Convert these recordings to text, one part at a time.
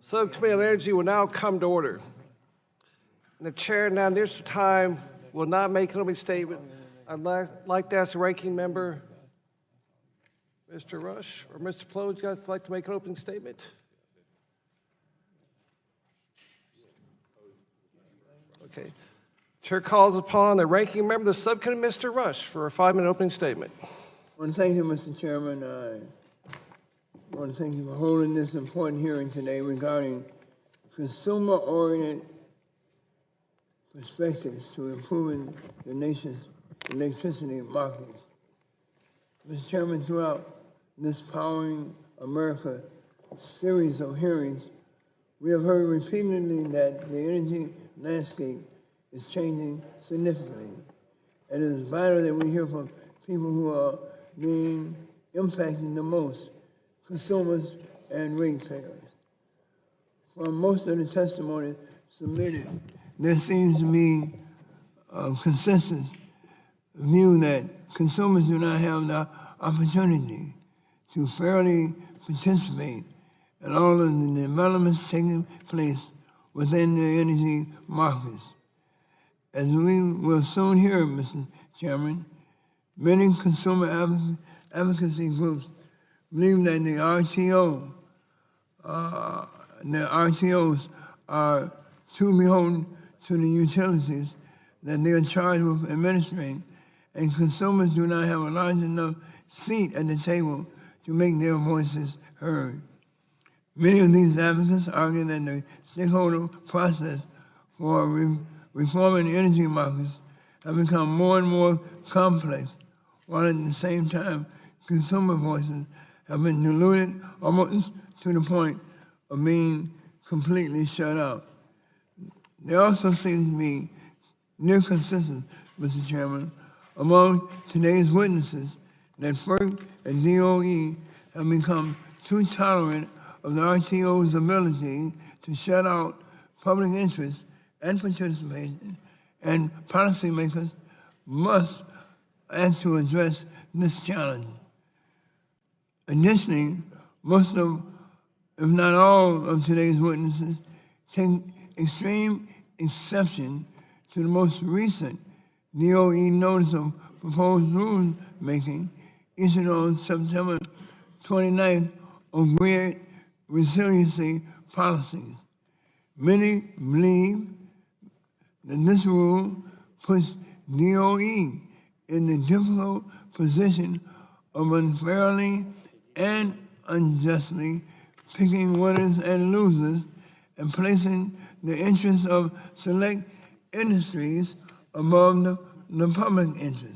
Subcommittee on Energy will now come to order. And the chair now, this time, will not make an opening statement. I'd like to ask the ranking member, Mr. Rush or Mr. Plow, you guys like to make an opening statement? Okay. Chair calls upon the ranking member of the subcommittee, Mr. Rush, for a 5-minute opening statement. I want to thank you, Mr. Chairman. I want to thank you for holding this important hearing today regarding consumer-oriented perspectives to improving the nation's electricity markets. Mr. Chairman, throughout this Powering America series of hearings, we have heard repeatedly that the energy landscape is changing significantly. It is vital that we hear from people who are being impacted the most, consumers and ratepayers. From most of the testimony submitted, there seems to be a consensus view that consumers do not have the opportunity to fairly participate in all of the developments taking place within the energy markets. As we will soon hear, Mr. Chairman, many consumer advocacy groups believe that the RTOs are too beholden to the utilities that they are charged with administering, and consumers do not have a large enough seat at the table to make their voices heard. Many of these advocates argue that the stakeholder process for reforming the energy markets have become more and more complex, while at the same time, consumer voices have been diluted almost to the point of being completely shut out. There also seems to be near consensus, Mr. Chairman, among today's witnesses that FERC and DOE have become too tolerant of the RTO's ability to shut out public interest and participation, and policymakers must act to address this challenge. Additionally, most of, if not all, of today's witnesses take extreme exception to the most recent DOE notice of proposed rulemaking issued on September 29th on grid resiliency policies. Many believe that this rule puts DOE in the difficult position of unfairly and unjustly picking winners and losers and placing the interests of select industries above the public interest.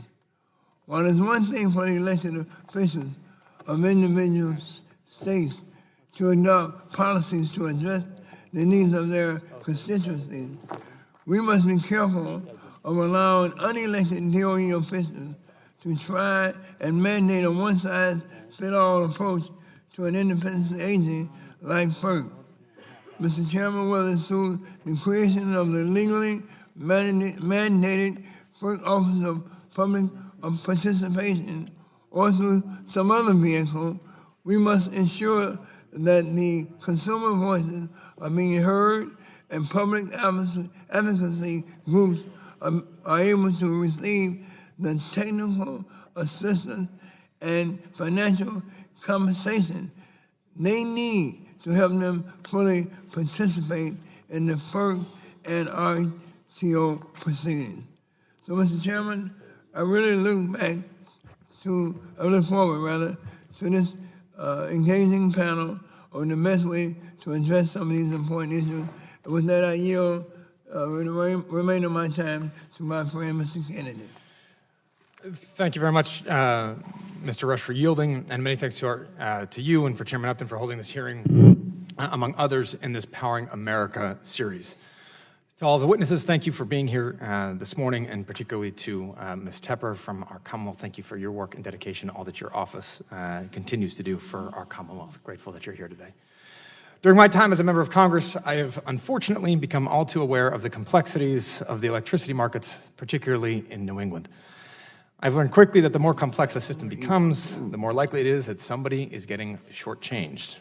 While it's one thing for the elected officials of individual states to adopt policies to address the needs of their constituencies, we must be careful of allowing unelected DOE officials to try and mandate a one-size-fits-all approach to an independent agency like FERC. Mr. Chairman, whether it's through the creation of the legally mandated FERC Office of Public Participation or through some other vehicle, we must ensure that the consumer voices are being heard and public advocacy groups are able to receive the technical assistance and financial compensation they need to help them fully participate in the FERC and RTO proceedings. So, Mr. Chairman, I really look forward to this engaging panel on the best way to address some of these important issues. And with that, I yield the remainder of my time to my friend, Mr. Kennedy. Thank you very much, Mr. Rush, for yielding, and many thanks to you and for Chairman Upton for holding this hearing, among others, in this Powering America series. To all the witnesses, thank you for being here this morning, and particularly to Ms. Tepper from our Commonwealth. Thank you for your work and dedication, all that your office continues to do for our Commonwealth. Grateful that you're here today. During my time as a member of Congress, I have unfortunately become all too aware of the complexities of the electricity markets, particularly in New England. I've learned quickly that the more complex a system becomes, the more likely it is that somebody is getting shortchanged.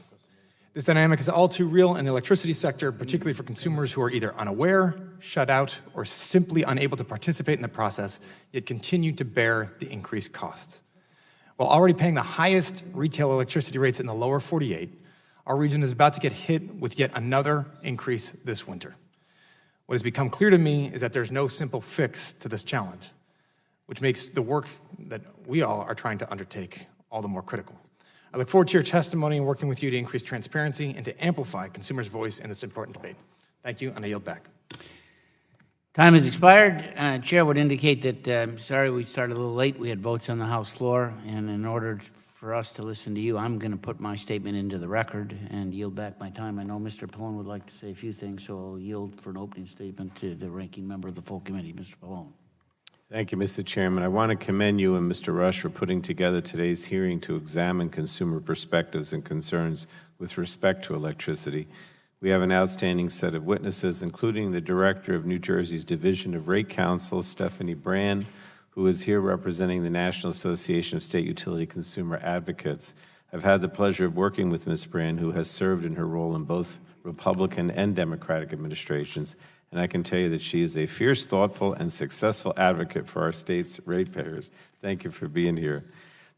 This dynamic is all too real in the electricity sector, particularly for consumers who are either unaware, shut out, or simply unable to participate in the process, yet continue to bear the increased costs. While already paying the highest retail electricity rates in the lower 48, our region is about to get hit with yet another increase this winter. What has become clear to me is that there's no simple fix to this challenge, which makes the work that we all are trying to undertake all the more critical. I look forward to your testimony and working with you to increase transparency and to amplify consumers' voice in this important debate. Thank you, and I yield back. Time has expired. Chair would indicate that, sorry, we started a little late. We had votes on the House floor, and in order for us to listen to you, I'm going to put my statement into the record and yield back my time. I know Mr. Pallone would like to say a few things, so I'll yield for an opening statement to the ranking member of the full committee, Mr. Pallone. Thank you, Mr. Chairman. I want to commend you and Mr. Rush for putting together today's hearing to examine consumer perspectives and concerns with respect to electricity. We have an outstanding set of witnesses, including the Director of New Jersey's Division of Rate Counsel, Stephanie Brand, who is here representing the National Association of State Utility Consumer Advocates. I've had the pleasure of working with Ms. Brand, who has served in her role in both Republican and Democratic administrations, and I can tell you that she is a fierce, thoughtful, and successful advocate for our state's ratepayers. Thank you for being here.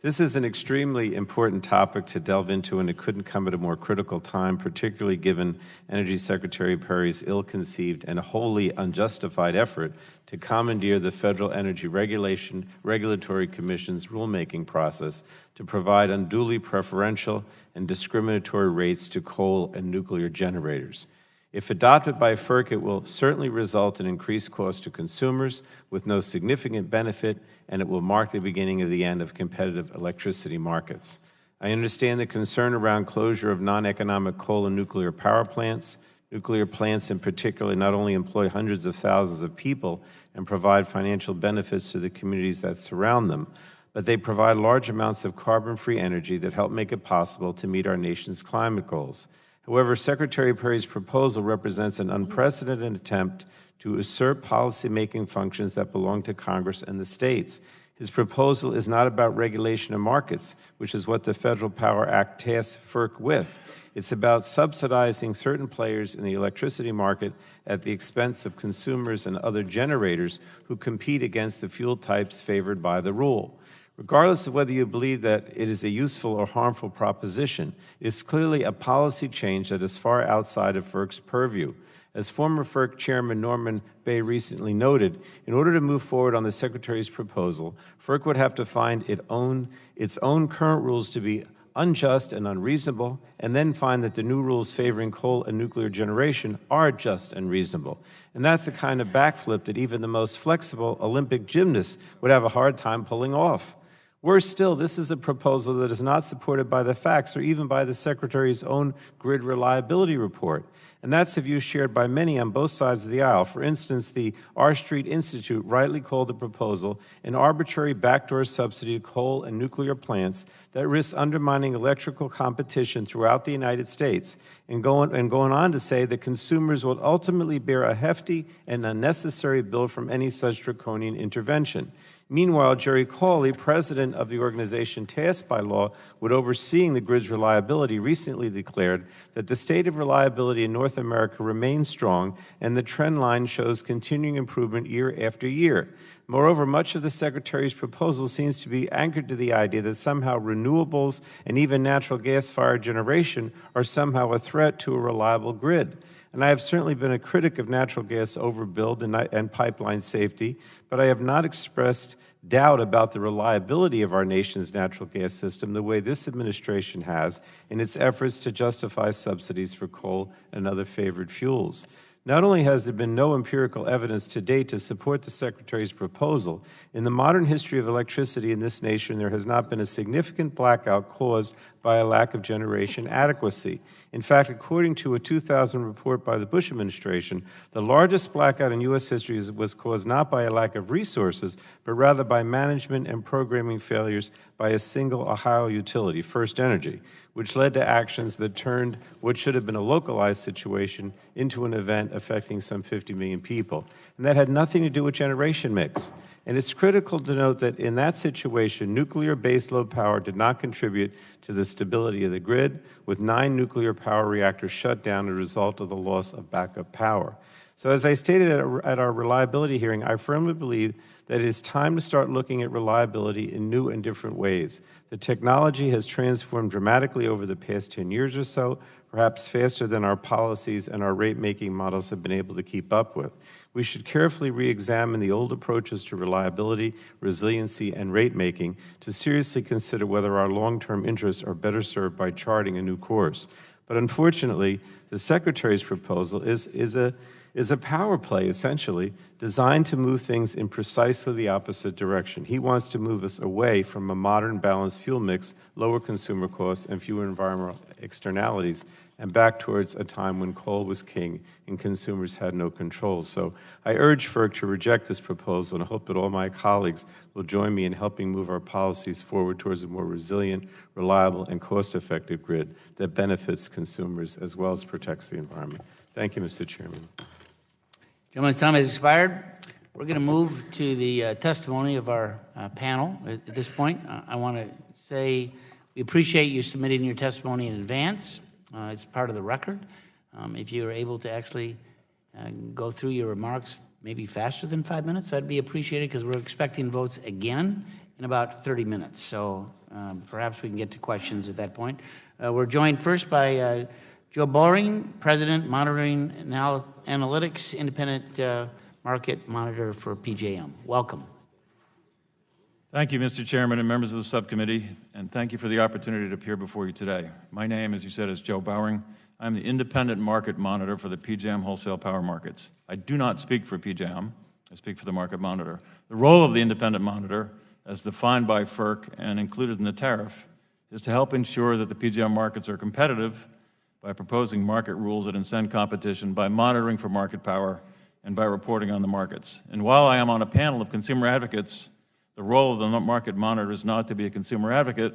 This is an extremely important topic to delve into, and it couldn't come at a more critical time, particularly given Energy Secretary Perry's ill-conceived and wholly unjustified effort to commandeer the Federal Energy Regulatory Commission's rulemaking process to provide unduly preferential and discriminatory rates to coal and nuclear generators. If adopted by FERC, it will certainly result in increased costs to consumers with no significant benefit, and it will mark the beginning of the end of competitive electricity markets. I understand the concern around closure of non-economic coal and nuclear power plants. Nuclear plants in particular not only employ hundreds of thousands of people and provide financial benefits to the communities that surround them, but they provide large amounts of carbon-free energy that help make it possible to meet our nation's climate goals. However, Secretary Perry's proposal represents an unprecedented attempt to usurp policymaking functions that belong to Congress and the states. His proposal is not about regulation of markets, which is what the Federal Power Act tasks FERC with. It's about subsidizing certain players in the electricity market at the expense of consumers and other generators who compete against the fuel types favored by the rule. Regardless of whether you believe that it is a useful or harmful proposition, it is clearly a policy change that is far outside of FERC's purview. As former FERC Chairman Norman Bay recently noted, in order to move forward on the Secretary's proposal, FERC would have to find its own current rules to be unjust and unreasonable, and then find that the new rules favoring coal and nuclear generation are just and reasonable. And that's the kind of backflip that even the most flexible Olympic gymnast would have a hard time pulling off. Worse still, this is a proposal that is not supported by the facts or even by the Secretary's own grid reliability report. And that's a view shared by many on both sides of the aisle. For instance, the R Street Institute rightly called the proposal an arbitrary backdoor subsidy to coal and nuclear plants that risks undermining electrical competition throughout the United States, and going on to say that consumers will ultimately bear a hefty and unnecessary bill from any such draconian intervention. Meanwhile, Jerry Cawley, president of the organization tasked by law with overseeing the grid's reliability, recently declared that the state of reliability in North America remains strong and the trend line shows continuing improvement year after year. Moreover, much of the Secretary's proposal seems to be anchored to the idea that somehow renewables and even natural gas-fired generation are somehow a threat to a reliable grid. And I have certainly been a critic of natural gas overbuild and pipeline safety, but I have not expressed doubt about the reliability of our nation's natural gas system the way this administration has in its efforts to justify subsidies for coal and other favored fuels. Not only has there been no empirical evidence to date to support the Secretary's proposal, in the modern history of electricity in this nation, there has not been a significant blackout caused by a lack of generation adequacy. In fact, according to a 2000 report by the Bush administration, the largest blackout in U.S. history was caused not by a lack of resources, but rather by management and programming failures by a single Ohio utility, First Energy, which led to actions that turned what should have been a localized situation into an event affecting some 50 million people. And that had nothing to do with generation mix. And it's critical to note that in that situation, nuclear baseload power did not contribute to the stability of the grid, with 9 nuclear power reactors shut down as a result of the loss of backup power. So as I stated at our reliability hearing, I firmly believe that it is time to start looking at reliability in new and different ways. The technology has transformed dramatically over the past 10 years or so, perhaps faster than our policies and our rate-making models have been able to keep up with. We should carefully re-examine the old approaches to reliability, resiliency, and rate-making to seriously consider whether our long-term interests are better served by charting a new course. But unfortunately, the Secretary's proposal is a power play, essentially, designed to move things in precisely the opposite direction. He wants to move us away from a modern balanced fuel mix, lower consumer costs, and fewer environmental externalities, and back towards a time when coal was king and consumers had no control. So I urge FERC to reject this proposal and hope that all my colleagues will join me in helping move our policies forward towards a more resilient, reliable, and cost-effective grid that benefits consumers as well as protects the environment. Thank you, Mr. Chairman. Gentleman's time has expired. We're going to move to the testimony of our panel. At this point, I want to say we appreciate you submitting your testimony in advance. It's part of the record. If you're able to actually go through your remarks maybe faster than 5 minutes, that'd be appreciated because we're expecting votes again in about 30 minutes. So perhaps we can get to questions at that point. We're joined first by Joe Boring, President, Monitoring Analytics, Independent Market Monitor for PJM. Welcome. Thank you, Mr. Chairman and members of the subcommittee, and thank you for the opportunity to appear before you today. My name, as you said, is Joe Bowering. I'm the Independent Market Monitor for the PJM wholesale power markets. I do not speak for PJM. I speak for the Market Monitor. The role of the Independent Monitor, as defined by FERC and included in the tariff, is to help ensure that the PJM markets are competitive by proposing market rules that incent competition, by monitoring for market power, and by reporting on the markets. And while I am on a panel of consumer advocates, the role of the Market Monitor is not to be a consumer advocate.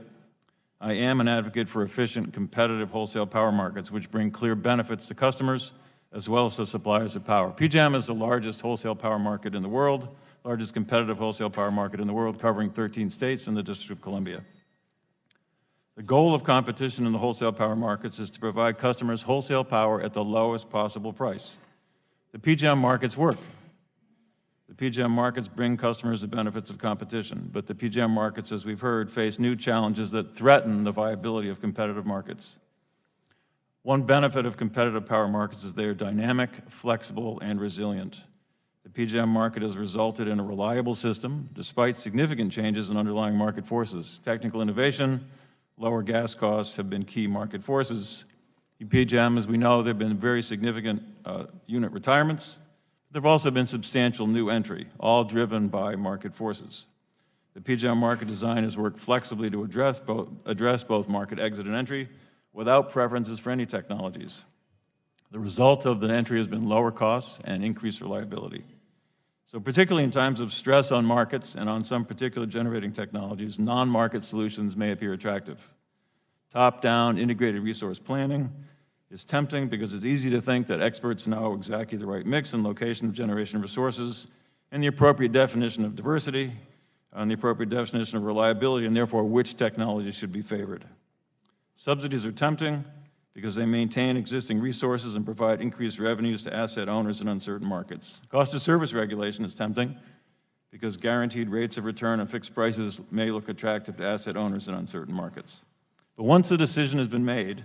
I am an advocate for efficient, competitive wholesale power markets, which bring clear benefits to customers as well as to suppliers of power. PJM is the largest wholesale power market in the world, largest competitive wholesale power market in the world, covering 13 states and the District of Columbia. The goal of competition in the wholesale power markets is to provide customers wholesale power at the lowest possible price. The PJM markets work. The PJM markets bring customers the benefits of competition, but the PJM markets, as we've heard, face new challenges that threaten the viability of competitive markets. One benefit of competitive power markets is they are dynamic, flexible, and resilient. The PJM market has resulted in a reliable system despite significant changes in underlying market forces. Technical innovation, lower gas costs have been key market forces. In PJM, as we know, there have been very significant unit retirements. There have also been substantial new entry, all driven by market forces. The PJM market design has worked flexibly to address both market exit and entry without preferences for any technologies. The result of the entry has been lower costs and increased reliability. So particularly in times of stress on markets and on some particular generating technologies, non-market solutions may appear attractive. Top-down integrated resource planning is tempting because it's easy to think that experts know exactly the right mix and location of generation resources and the appropriate definition of diversity and the appropriate definition of reliability, and therefore which technology should be favored. Subsidies are tempting because they maintain existing resources and provide increased revenues to asset owners in uncertain markets. Cost of service regulation is tempting because guaranteed rates of return and fixed prices may look attractive to asset owners in uncertain markets. But once a decision has been made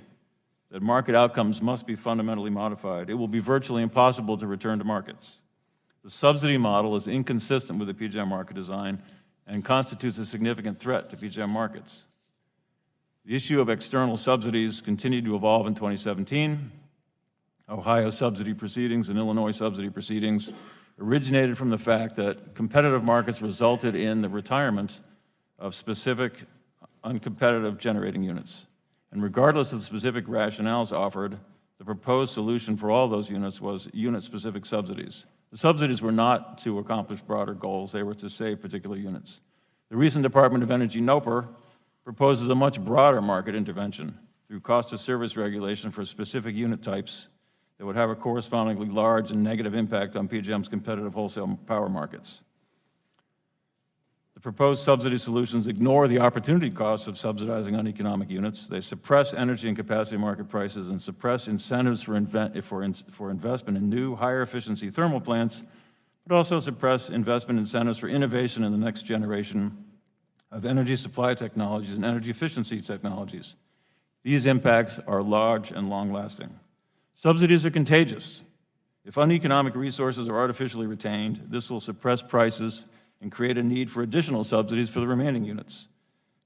that market outcomes must be fundamentally modified, it will be virtually impossible to return to markets. The subsidy model is inconsistent with the PJM market design and constitutes a significant threat to PJM markets. The issue of external subsidies continued to evolve in 2017. Ohio subsidy proceedings and Illinois subsidy proceedings originated from the fact that competitive markets resulted in the retirement of specific uncompetitive generating units. And regardless of the specific rationales offered, the proposed solution for all those units was unit-specific subsidies. The subsidies were not to accomplish broader goals, they were to save particular units. The recent Department of Energy NOPR proposes a much broader market intervention through cost of service regulation for specific unit types that would have a correspondingly large and negative impact on PJM's competitive wholesale power markets. The proposed subsidy solutions ignore the opportunity costs of subsidizing uneconomic units. They suppress energy and capacity market prices and suppress incentives for investment in new, higher efficiency thermal plants, but also suppress investment incentives for innovation in the next generation of energy supply technologies and energy efficiency technologies. These impacts are large and long-lasting. Subsidies are contagious. If uneconomic resources are artificially retained, this will suppress prices and create a need for additional subsidies for the remaining units.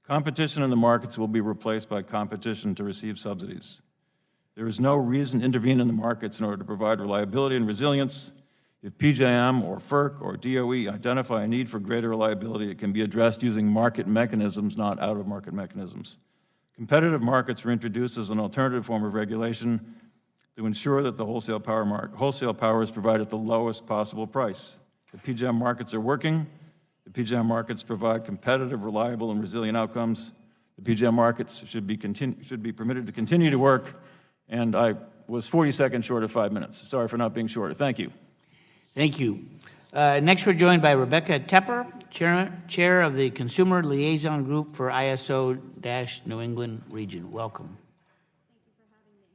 Competition in the markets will be replaced by competition to receive subsidies. There is no reason to intervene in the markets in order to provide reliability and resilience. If PJM or FERC or DOE identify a need for greater reliability, it can be addressed using market mechanisms, not out-of-market mechanisms. Competitive markets were introduced as an alternative form of regulation to ensure that the wholesale power is provided at the lowest possible price. The PJM markets are working. The PJM markets provide competitive, reliable, and resilient outcomes. The PJM markets should be permitted to continue to work, and I was 40 seconds short of 5 minutes. Sorry for not being shorter. Thank you. Thank you. Next, we're joined by Rebecca Tepper, Chair of the Consumer Liaison Group for ISO-New England Region. Welcome.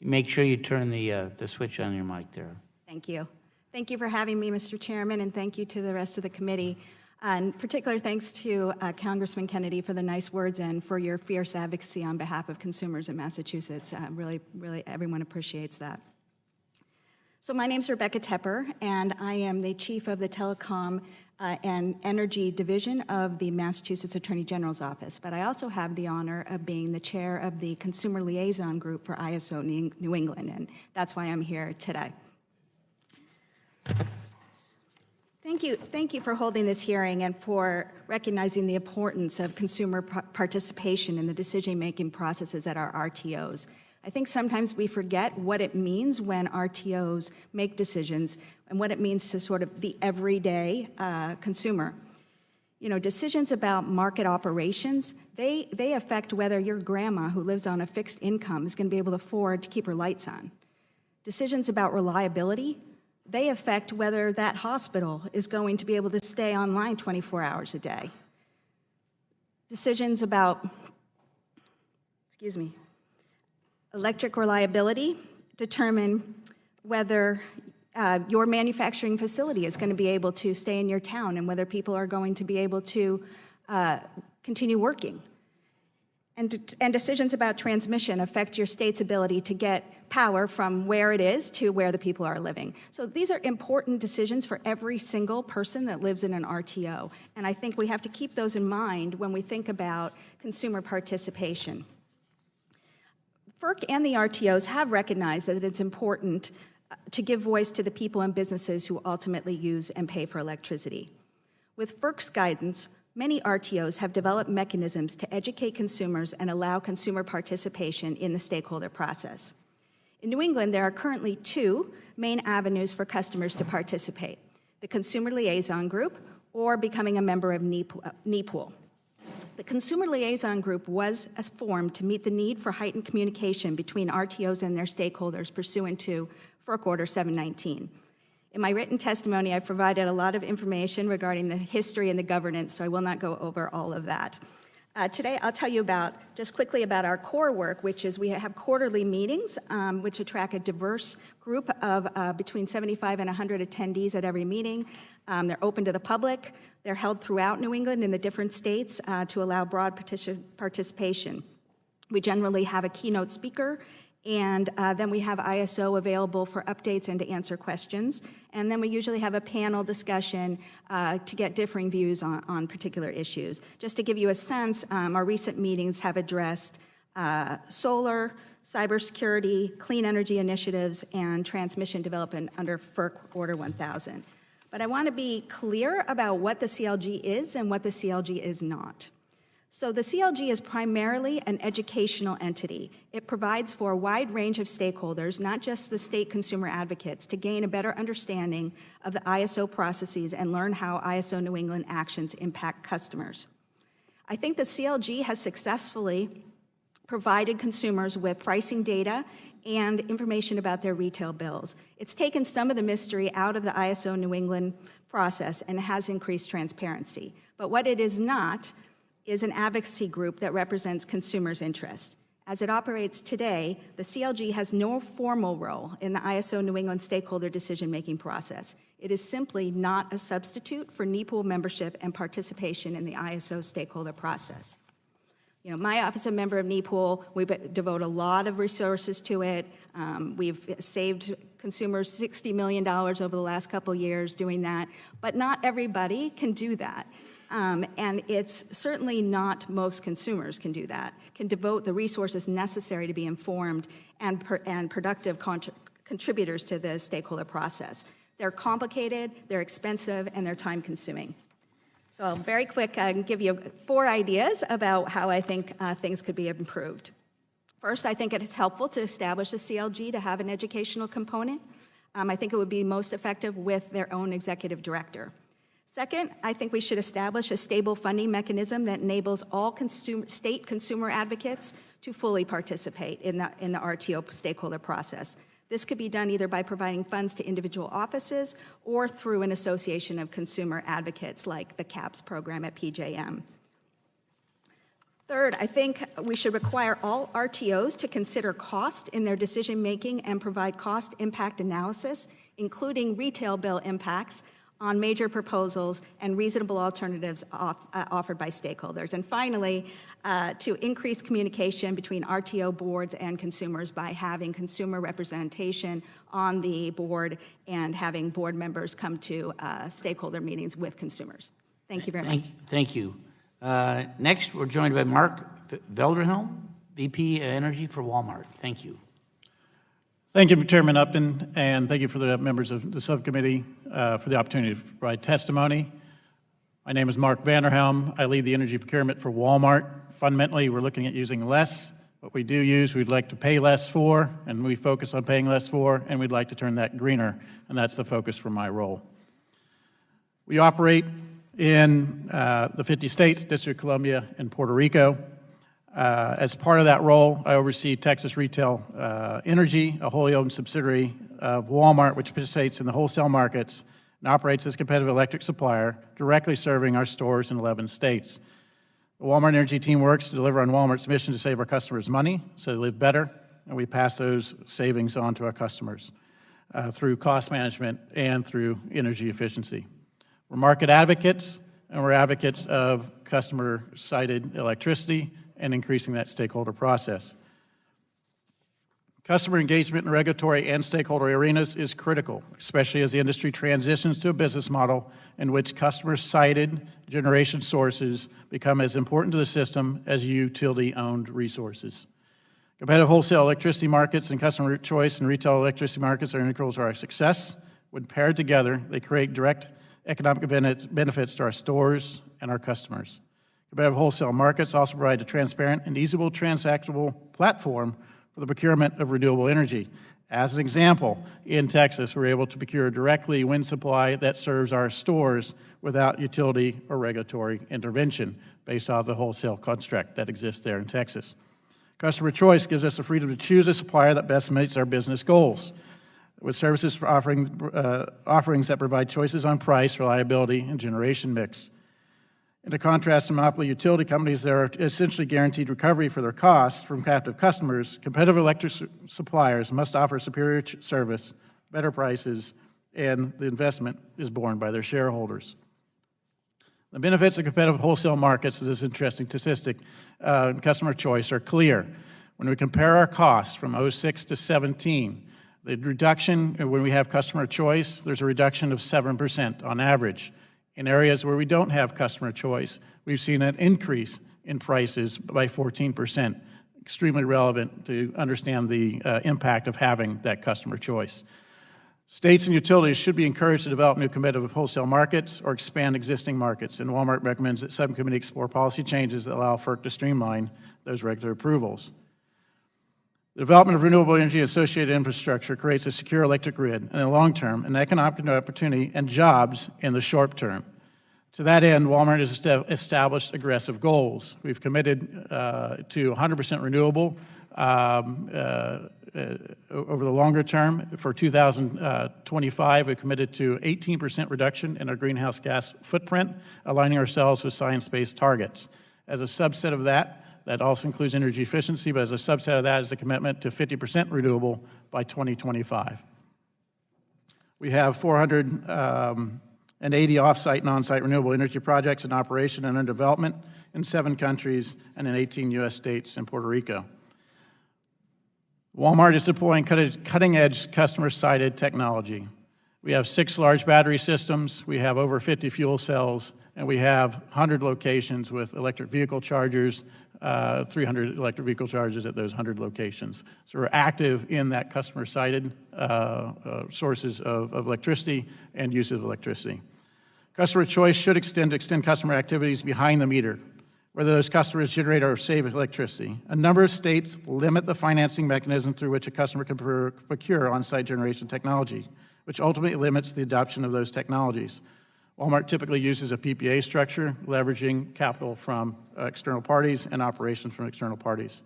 Make sure you turn the switch on your mic there. Thank you. Thank you for having me, Mr. Chairman, and thank you to the rest of the committee. And particular thanks to Congressman Kennedy for the nice words and for your fierce advocacy on behalf of consumers in Massachusetts. Really, everyone appreciates that. So my name's Rebecca Tepper, and I am the Chief of the Telecom and Energy Division of the Massachusetts Attorney General's Office. But I also have the honor of being the chair of the Consumer Liaison Group for ISO New England, and that's why I'm here today. Thank you for holding this hearing and for recognizing the importance of consumer participation in the decision-making processes at our RTOs. I think sometimes we forget what it means when RTOs make decisions and what it means to sort of the everyday consumer. You know, decisions about market operations, they affect whether your grandma who lives on a fixed income is going to be able to afford to keep her lights on. Decisions about reliability, they affect whether that hospital is going to be able to stay online 24 hours a day. Decisions about, electric reliability determine whether your manufacturing facility is going to be able to stay in your town and whether people are going to be able to continue working. And decisions about transmission affect your state's ability to get power from where it is to where the people are living. So these are important decisions for every single person that lives in an RTO. And I think we have to keep those in mind when we think about consumer participation. FERC and the RTOs have recognized that it's important to give voice to the people and businesses who ultimately use and pay for electricity. With FERC's guidance, many RTOs have developed mechanisms to educate consumers and allow consumer participation in the stakeholder process. In New England, there are currently 2 main avenues for customers to participate: the Consumer Liaison Group or becoming a member of NEPOOL. The Consumer Liaison Group was formed to meet the need for heightened communication between RTOs and their stakeholders pursuant to FERC Order 719. In my written testimony, I provided a lot of information regarding the history and the governance, so I will not go over all of that. Today, I'll tell you just quickly about our core work, which is we have quarterly meetings, which attract a diverse group of between 75 and 100 attendees at every meeting. They're open to the public. They're held throughout New England in the different states to allow broad participation. We generally have a keynote speaker, and then we have ISO available for updates and to answer questions. And then we usually have a panel discussion to get differing views on particular issues. Just to give you a sense, our recent meetings have addressed solar, cybersecurity, clean energy initiatives, and transmission development under FERC Order 1000. But I want to be clear about what the CLG is and what the CLG is not. So the CLG is primarily an educational entity. It provides for a wide range of stakeholders, not just the state consumer advocates, to gain a better understanding of the ISO processes and learn how ISO New England actions impact customers. I think the CLG has successfully provided consumers with pricing data and information about their retail bills. It's taken some of the mystery out of the ISO New England process and has increased transparency. But what it is not is an advocacy group that represents consumers' interests. As it operates today, the CLG has no formal role in the ISO New England stakeholder decision-making process. It is simply not a substitute for NEPOOL membership and participation in the ISO stakeholder process. You know, my office is a member of NEPOOL. We devote a lot of resources to it. We've saved consumers $60 million over the last couple years doing that, but not everybody can do that. And it's certainly not most consumers can do that, can devote the resources necessary to be informed and productive contributors to the stakeholder process. They're complicated, they're expensive, and they're time-consuming. So very quick, I can give you 4 ideas about how I think things could be improved. First, I think it's helpful to establish a CLG to have an educational component. I think it would be most effective with their own executive director. Second, I think we should establish a stable funding mechanism that enables all state consumer advocates to fully participate in the RTO stakeholder process. This could be done either by providing funds to individual offices or through an association of consumer advocates like the CAPS program at PJM. Third, I think we should require all RTOs to consider cost in their decision-making and provide cost impact analysis, including retail bill impacts, on major proposals and reasonable alternatives offered by stakeholders. And finally, to increase communication between RTO boards and consumers by having consumer representation on the board and having board members come to stakeholder meetings with consumers. Thank you very much. Thank you. Next, we're joined by Mark Velderhelm, VP Energy for Walmart. Thank you. Thank you, Chairman Upton, and thank you for the members of the subcommittee for the opportunity to provide testimony. My name is Mark Vanderhelm. I lead the energy procurement for Walmart. Fundamentally, we're looking at using less. What we do use, we'd like to pay less for, and we focus on paying less for, and we'd like to turn that greener, and that's the focus for my role. We operate in the 50 states, District of Columbia, and Puerto Rico. As part of that role, I oversee Texas Retail Energy, a wholly owned subsidiary of Walmart, which participates in the wholesale markets and operates as a competitive electric supplier, directly serving our stores in 11 states. The Walmart Energy team works to deliver on Walmart's mission to save our customers money so they live better, and we pass those savings on to our customers through cost management and through energy efficiency. We're market advocates, and we're advocates of customer-cited electricity and increasing that stakeholder process. Customer engagement in regulatory and stakeholder arenas is critical, especially as the industry transitions to a business model in which customer-cited generation sources become as important to the system as utility-owned resources. Competitive wholesale electricity markets and customer choice and retail electricity markets are integral to our success. When paired together, they create direct economic benefits to our stores and our customers. Competitive wholesale markets also provide a transparent and easily transactable platform for the procurement of renewable energy. As an example, in Texas, we're able to procure directly wind supply that serves our stores without utility or regulatory intervention based off the wholesale construct that exists there in Texas. Customer choice gives us the freedom to choose a supplier that best meets our business goals, with services for offerings that provide choices on price, reliability, and generation mix. In contrast to monopoly utility companies that are essentially guaranteed recovery for their costs from captive customers, competitive electric suppliers must offer superior service, better prices, and the investment is borne by their shareholders. The benefits of competitive wholesale markets, this interesting statistic, customer choice are clear. When we compare our costs from 06 to 17, the reduction, when we have customer choice, there's a reduction of 7% on average. In areas where we don't have customer choice, we've seen an increase in prices by 14%, extremely relevant to understand the impact of having that customer choice. States and utilities should be encouraged to develop new competitive wholesale markets or expand existing markets, and Walmart recommends that Subcommittee explore policy changes that allow FERC to streamline those regular approvals. The development of renewable energy associated infrastructure creates a secure electric grid in the long term, and economic opportunity and jobs in the short term. To that end, Walmart has established aggressive goals. We've committed to 100% renewable over the longer term. For 2025, we committed to 18% reduction in our greenhouse gas footprint, aligning ourselves with science-based targets. As a subset of that also includes energy efficiency, but as a subset of that is a commitment to 50% renewable by 2025. We have 480 off-site and on-site renewable energy projects in operation and under development in 7 countries and in 18 U.S. states and Puerto Rico. Walmart is deploying cutting-edge customer-sited technology. We have 6 large battery systems, we have over 50 fuel cells, and we have 100 locations with electric vehicle chargers, 300 electric vehicle chargers at those 100 locations. So we're active in that customer-sited sources of electricity and use of electricity. Customer choice should extend customer activities behind the meter, whether those customers generate or save electricity. A number of states limit the financing mechanism through which a customer can procure on-site generation technology, which ultimately limits the adoption of those technologies. Walmart typically uses a PPA structure, leveraging capital from external parties and operations from external parties.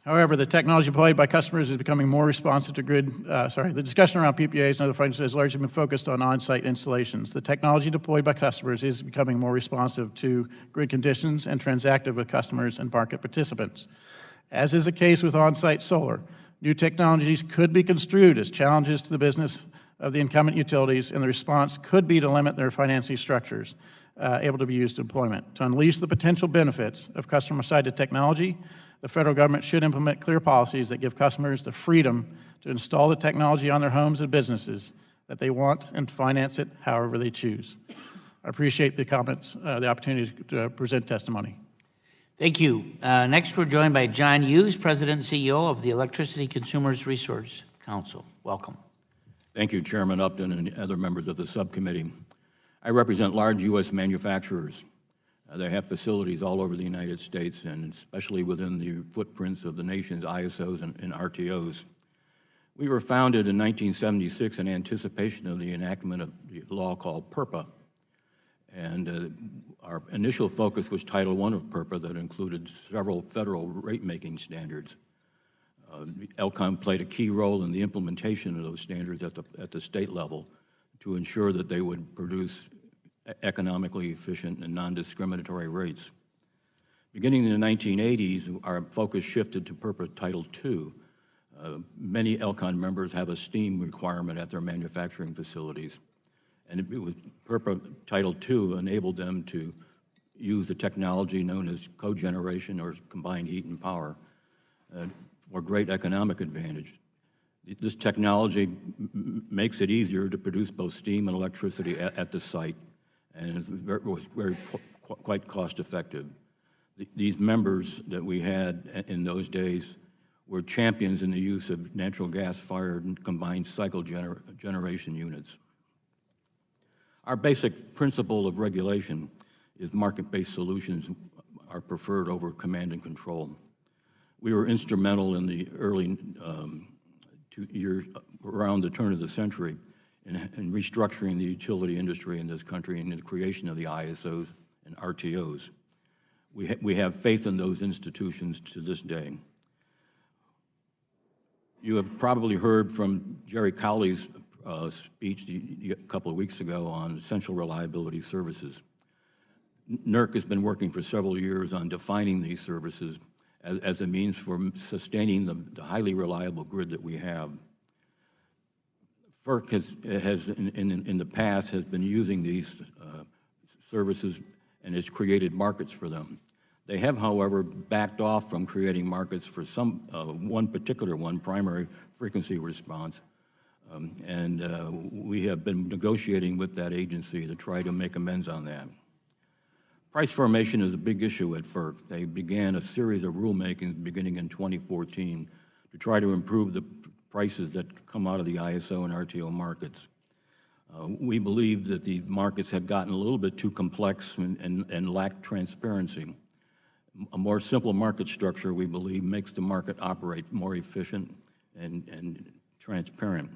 However, the technology deployed by customers is becoming more responsive to the discussion around PPAs and other functions has largely been focused on on-site installations. The technology deployed by customers is becoming more responsive to grid conditions and transactive with customers and market participants. As is the case with on-site solar, new technologies could be construed as challenges to the business of the incumbent utilities, and the response could be to limit their financing structures able to be used in deployment. To unleash the potential benefits of customer-sited technology, the federal government should implement clear policies that give customers the freedom to install the technology on their homes and businesses that they want and finance it however they choose. I appreciate the comments, the opportunity to present testimony. Thank you. Next, we're joined by John Hughes, President and CEO of the Electricity Consumers Resource Council. Welcome. Thank you, Chairman Upton and other members of the subcommittee. I represent large U.S. manufacturers. They have facilities all over the United States and especially within the footprints of the nation's ISOs and RTOs. We were founded in 1976 in anticipation of the enactment of the law called PURPA. And our initial focus was Title I of PURPA that included several federal rate-making standards. ELCON played a key role in the implementation of those standards at the state level to ensure that they would produce economically efficient and non-discriminatory rates. Beginning in the 1980s, our focus shifted to PURPA Title II. Many ELCON members have a steam requirement at their manufacturing facilities, and it was PURPA Title II enabled them to use the technology known as cogeneration or combined heat and power for great economic advantage. This technology makes it easier to produce both steam and electricity at the site, and was quite cost effective. These members that we had in those days were champions in the use of natural gas-fired and combined cycle generation units. Our basic principle of regulation is market-based solutions are preferred over command and control. We were instrumental in the early 2 years around the turn of the century in restructuring the utility industry in this country and in the creation of the ISOs and RTOs. We have faith in those institutions to this day. You have probably heard from Jerry Cowley's speech a couple of weeks ago on essential reliability services. NERC has been working for several years on defining these services as a means for sustaining the highly reliable grid that we have. FERC has in the past has been using these services and has created markets for them. They have, however, backed off from creating markets for one particular primary frequency response, and we have been negotiating with that agency to try to make amends on that. Price formation is a big issue at FERC. They began a series of rulemakings beginning in 2014 to try to improve the prices that come out of the ISO and RTO markets. We believe that the markets have gotten a little bit too complex and lack transparency. A more simple market structure, we believe, makes the market operate more efficient and transparent.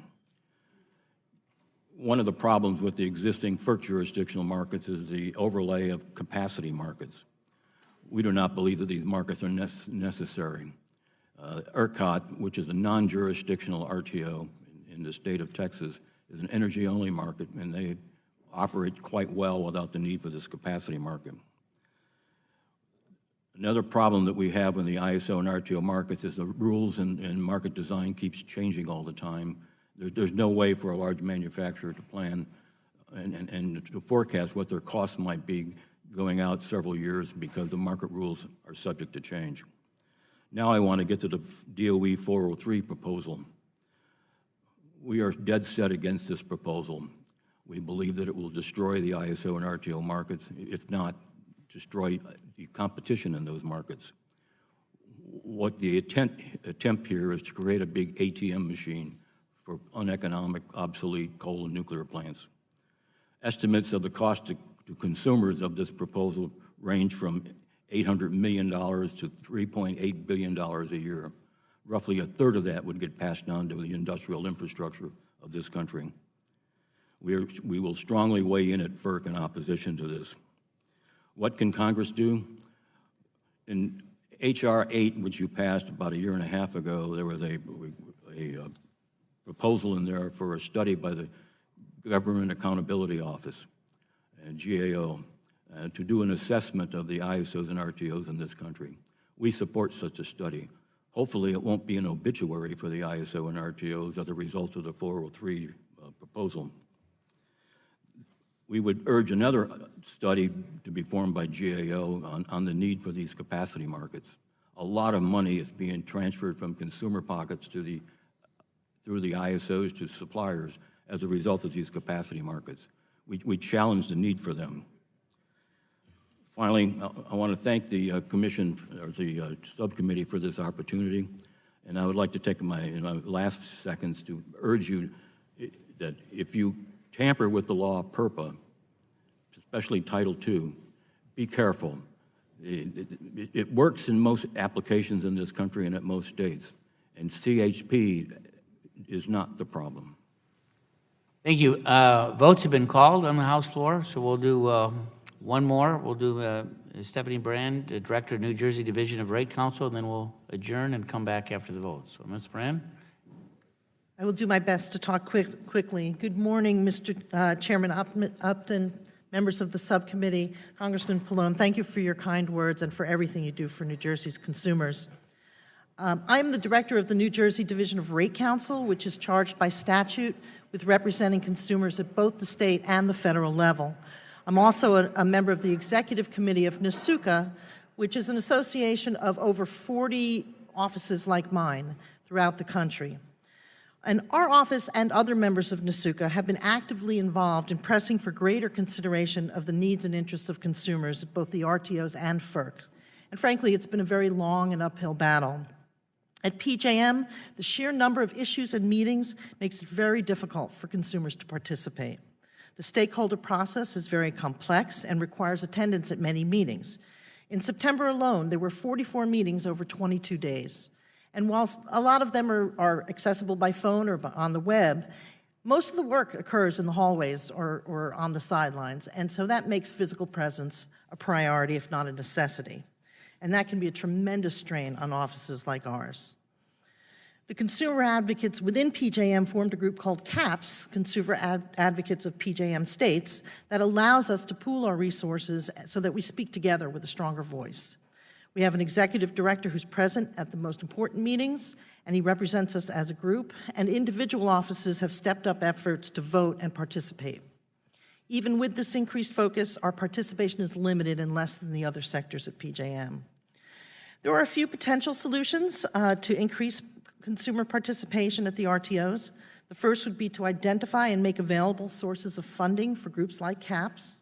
one of the problems with the existing FERC jurisdictional markets is the overlay of capacity markets. We do not believe that these markets are necessary. ERCOT, which is a non-jurisdictional RTO in the state of Texas, is an energy-only market, and they operate quite well without the need for this capacity market. Another problem that we have in the ISO and RTO markets is the rules and market design keeps changing all the time. There's no way for a large manufacturer to plan and to forecast what their costs might be going out several years because the market rules are subject to change. Now I want to get to the DOE 403 proposal. We are dead set against this proposal. We believe that it will destroy the ISO and RTO markets, if not destroy the competition in those markets. What the attempt here is to create a big ATM machine for uneconomic, obsolete coal and nuclear plants. Estimates of the cost to consumers of this proposal range from $800 million to $3.8 billion a year. Roughly a third of that would get passed on to the industrial infrastructure of this country. We will strongly weigh in at FERC in opposition to this. What can Congress do? In H.R. 8, which you passed about a year and a half ago, there was a proposal in there for a study by the Government Accountability Office, and GAO, to do an assessment of the ISOs and RTOs in this country. We support such a study. Hopefully it won't be an obituary for the ISO and RTOs as a result of the 403 proposal. We would urge another study to be formed by GAO on the need for these capacity markets. A lot of money is being transferred from consumer pockets through the ISOs to suppliers as a result of these capacity markets. We challenge the need for them. Finally, I want to thank the commission, or the subcommittee, for this opportunity, and I would like to take my last seconds to urge you that if you tamper with the law of PURPA, especially Title II, be careful. It works in most applications in this country and at most states, and CHP is not the problem. Thank you. Votes have been called on the House floor, so we'll do one more. We'll do Stephanie Brand, Director of New Jersey Division of Rate Counsel, and then we'll adjourn and come back after the vote. So, Ms. Brand? I will do my best to talk quickly. Good morning, Mr. Chairman Upton, members of the subcommittee, Congressman Pallone. Thank you for your kind words and for everything you do for New Jersey's consumers. I'm the director of the New Jersey Division of Rate Counsel, which is charged by statute with representing consumers at both the state and the federal level. I'm also a member of the executive committee of NSUCA, which is an association of over 40 offices like mine throughout the country. And our office and other members of NSUCA have been actively involved in pressing for greater consideration of the needs and interests of consumers at both the RTOs and FERC. And frankly, it's been a very long and uphill battle. At PJM, the sheer number of issues and meetings makes it very difficult for consumers to participate. The stakeholder process is very complex and requires attendance at many meetings. In September alone, there were 44 meetings over 22 days. And whilst a lot of them are accessible by phone or on the web, most of the work occurs in the hallways or on the sidelines, and so that makes physical presence a priority, if not a necessity. And that can be a tremendous strain on offices like ours. The consumer advocates within PJM formed a group called CAPS, Consumer Advocates of PJM States, that allows us to pool our resources so that we speak together with a stronger voice. We have an executive director who's present at the most important meetings, and he represents us as a group, and individual offices have stepped up efforts to vote and participate. Even with this increased focus, our participation is limited and less than the other sectors at PJM. There are a few potential solutions to increase consumer participation at the RTOs. The first would be to identify and make available sources of funding for groups like CAPS.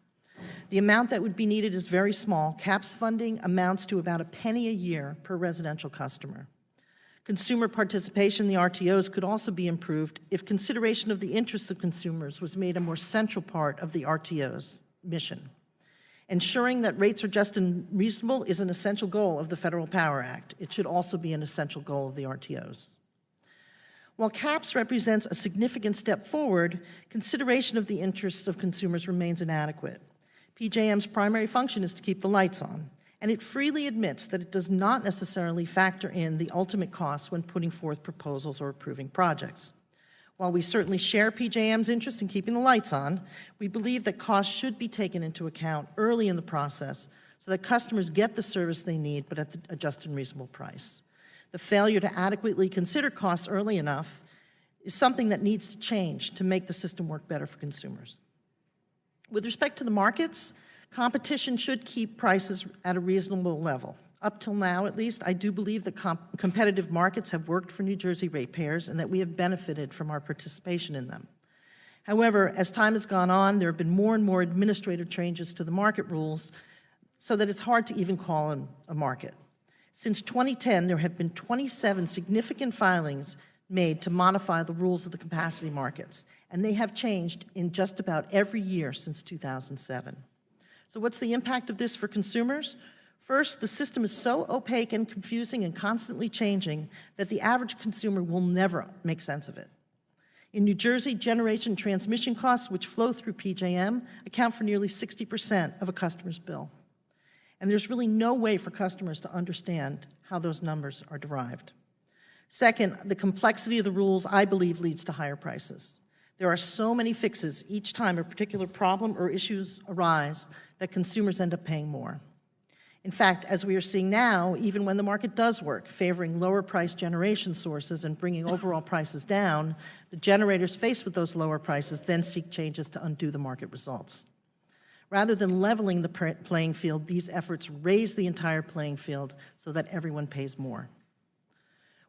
The amount that would be needed is very small. CAPS funding amounts to about $0.01 a year per residential customer. Consumer participation in the RTOs could also be improved if consideration of the interests of consumers was made a more central part of the RTO's mission. Ensuring that rates are just and reasonable is an essential goal of the Federal Power Act. It should also be an essential goal of the RTOs. While caps represents a significant step forward, consideration of the interests of consumers remains inadequate. PJM's primary function is to keep the lights on, and it freely admits that it does not necessarily factor in the ultimate costs when putting forth proposals or approving projects. While we certainly share PJM's interest in keeping the lights on, we believe that costs should be taken into account early in the process so that customers get the service they need, but at a just and reasonable price. The failure to adequately consider costs early enough is something that needs to change to make the system work better for consumers. With respect to the markets, competition should keep prices at a reasonable level. Up till now, at least, I do believe that competitive markets have worked for New Jersey ratepayers and that we have benefited from our participation in them. However, as time has gone on, there have been more and more administrative changes to the market rules so that it's hard to even call them a market. Since 2010, there have been 27 significant filings made to modify the rules of the capacity markets, and they have changed in just about every year since 2007. So what's the impact of this for consumers? First, the system is so opaque and confusing and constantly changing that the average consumer will never make sense of it. In New Jersey, generation transmission costs, which flow through PJM, account for nearly 60% of a customer's bill. And there's really no way for customers to understand how those numbers are derived. Second, the complexity of the rules, I believe, leads to higher prices. There are so many fixes each time a particular problem or issues arise that consumers end up paying more. In fact, as we are seeing now, even when the market does work, favoring lower price generation sources and bringing overall prices down, the generators faced with those lower prices then seek changes to undo the market results. Rather than leveling the playing field, these efforts raise the entire playing field so that everyone pays more.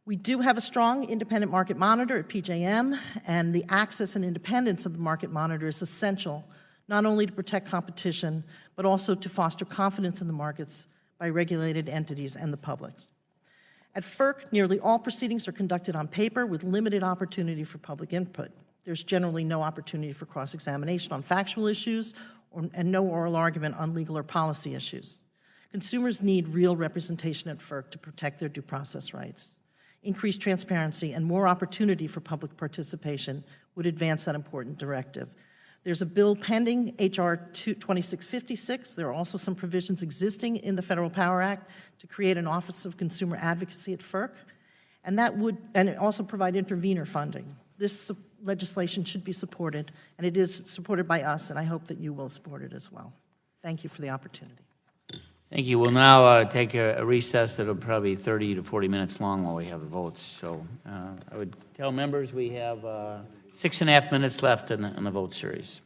We do have a strong independent market monitor at PJM, and the access and independence of the market monitor is essential, not only to protect competition, but also to foster confidence in the markets by regulated entities and the public. At FERC, nearly all proceedings are conducted on paper with limited opportunity for public input. There's generally no opportunity for cross-examination on factual issues and no oral argument on legal or policy issues. Consumers need real representation at FERC to protect their due process rights. Increased transparency and more opportunity for public participation would advance that important directive. There's a bill pending, H.R. 2656. There are also some provisions existing in the Federal Power Act to create an Office of Consumer Advocacy at FERC, and it also provide intervenor funding. This legislation should be supported, and it is supported by us, and I hope that you will support it as well. Thank you for the opportunity. Thank you. We'll now take a recess that'll probably be 30 to 40 minutes long while we have the votes. So I would tell members we have 6.5 minutes left in the vote series.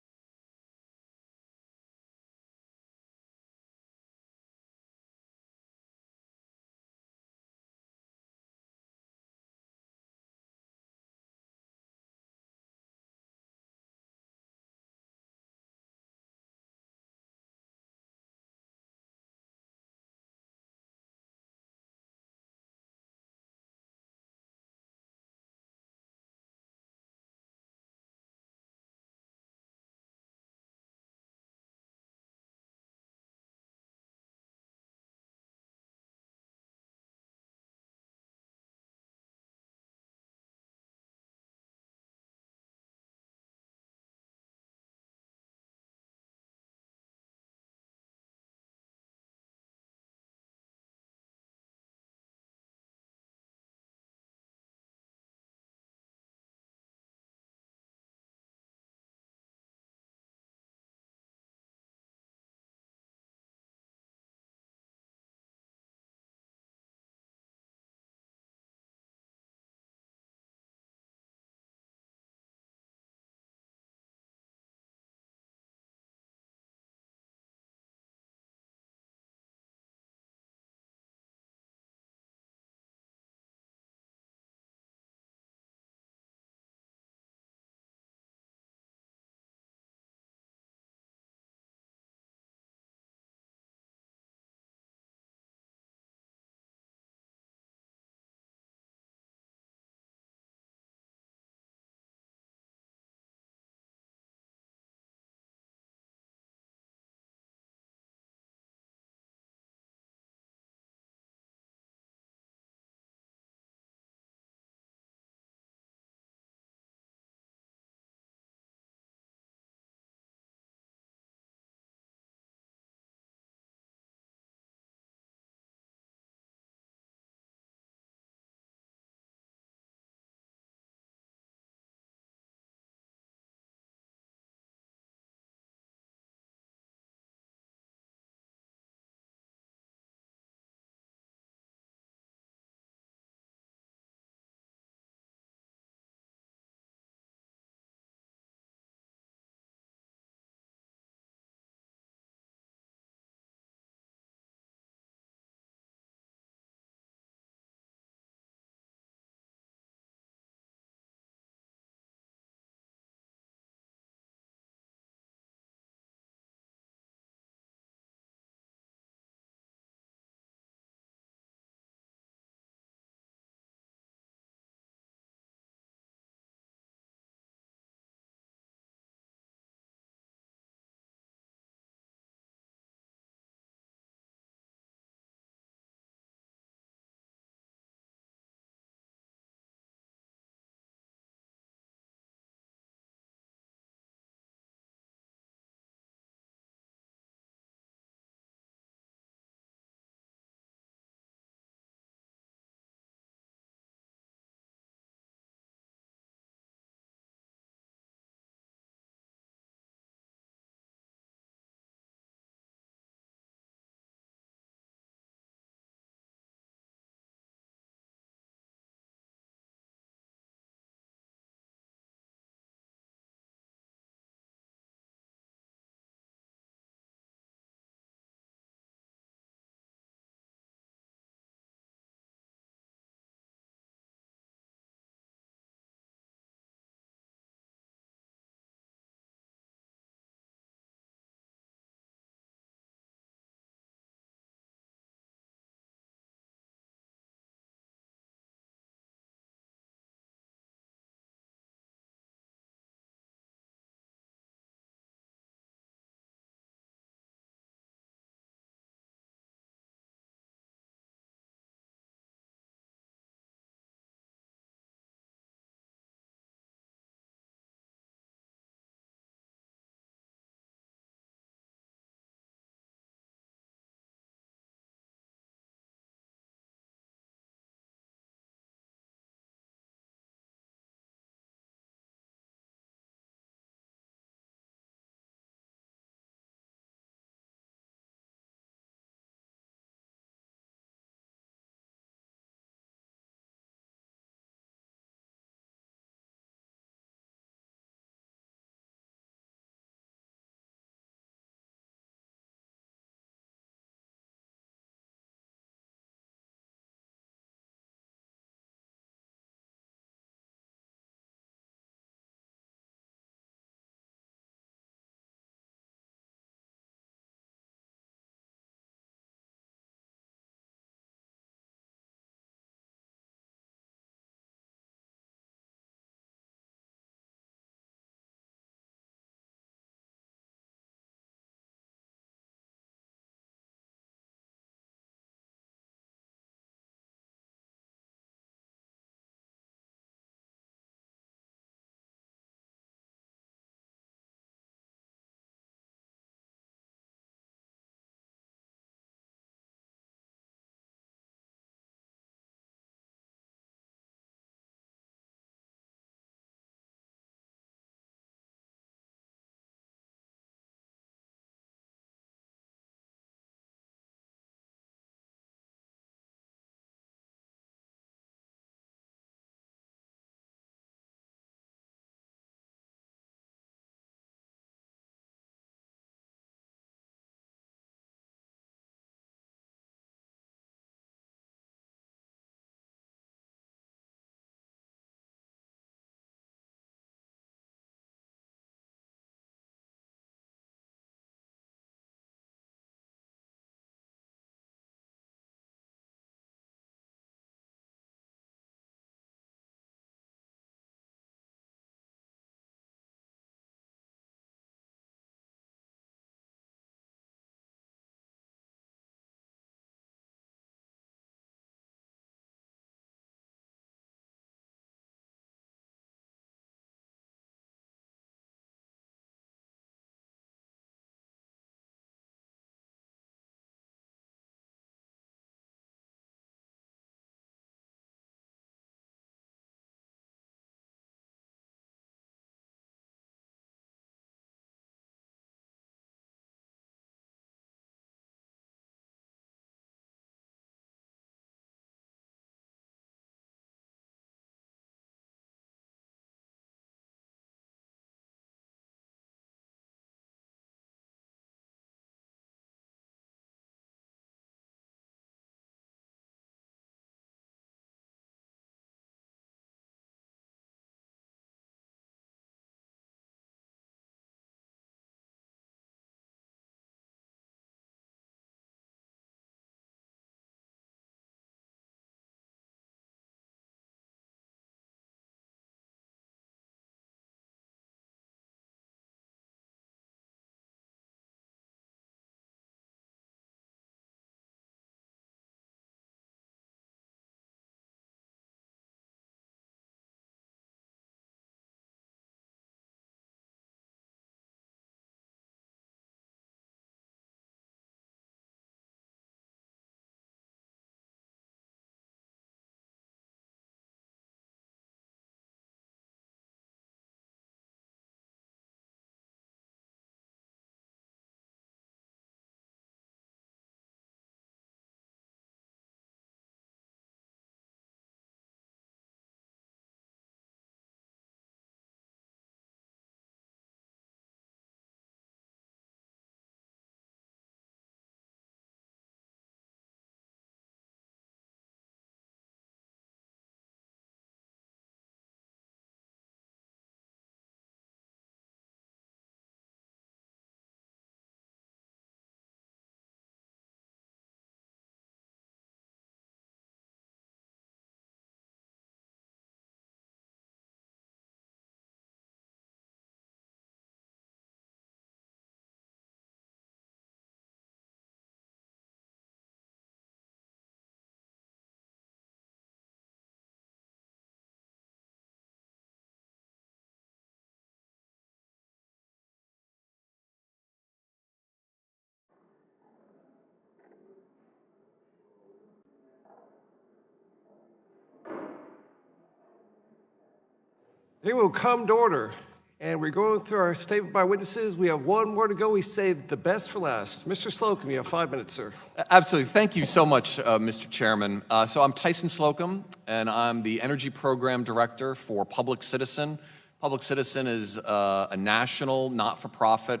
Here we'll come to order. And we're going through our statement by witnesses. We have one more to go. We saved the best for last. Mr. Slocum, you have 5 minutes, sir. Absolutely. Thank you so much, Mr. Chairman. So I'm Tyson Slocum, and I'm the Energy Program Director for Public Citizen. Public Citizen is a national, not-for-profit,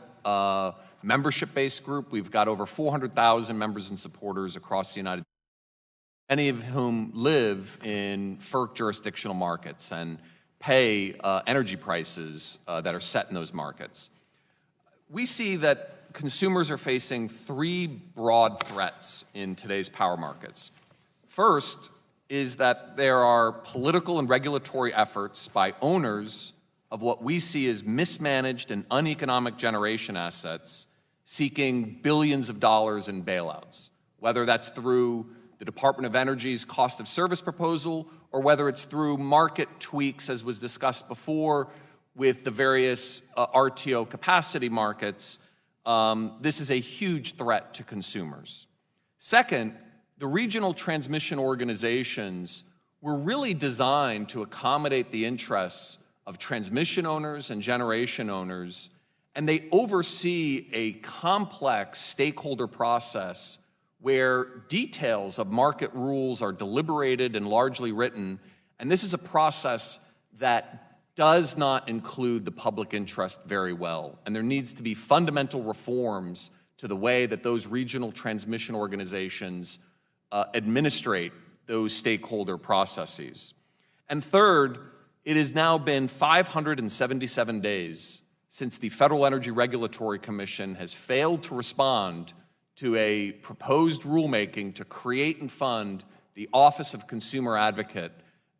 membership-based group. We've got over 400,000 members and supporters across the United States, many of whom live in FERC jurisdictional markets and pay energy prices that are set in those markets. We see that consumers are facing 3 broad threats in today's power markets. First is that there are political and regulatory efforts by owners of what we see as mismanaged and uneconomic generation assets seeking billions of dollars in bailouts, whether that's through the Department of Energy's cost of service proposal, or whether it's through market tweaks, as was discussed before, with the various RTO capacity markets. This is a huge threat to consumers. Second, the regional transmission organizations were really designed to accommodate the interests of transmission owners and generation owners, and they oversee a complex stakeholder process where details of market rules are deliberated and largely written, and this is a process that does not include the public interest very well, and there needs to be fundamental reforms to the way that those regional transmission organizations administrate those stakeholder processes. And third, it has now been 577 days since the Federal Energy Regulatory Commission has failed to respond to a proposed rulemaking to create and fund the Office of Consumer Advocate,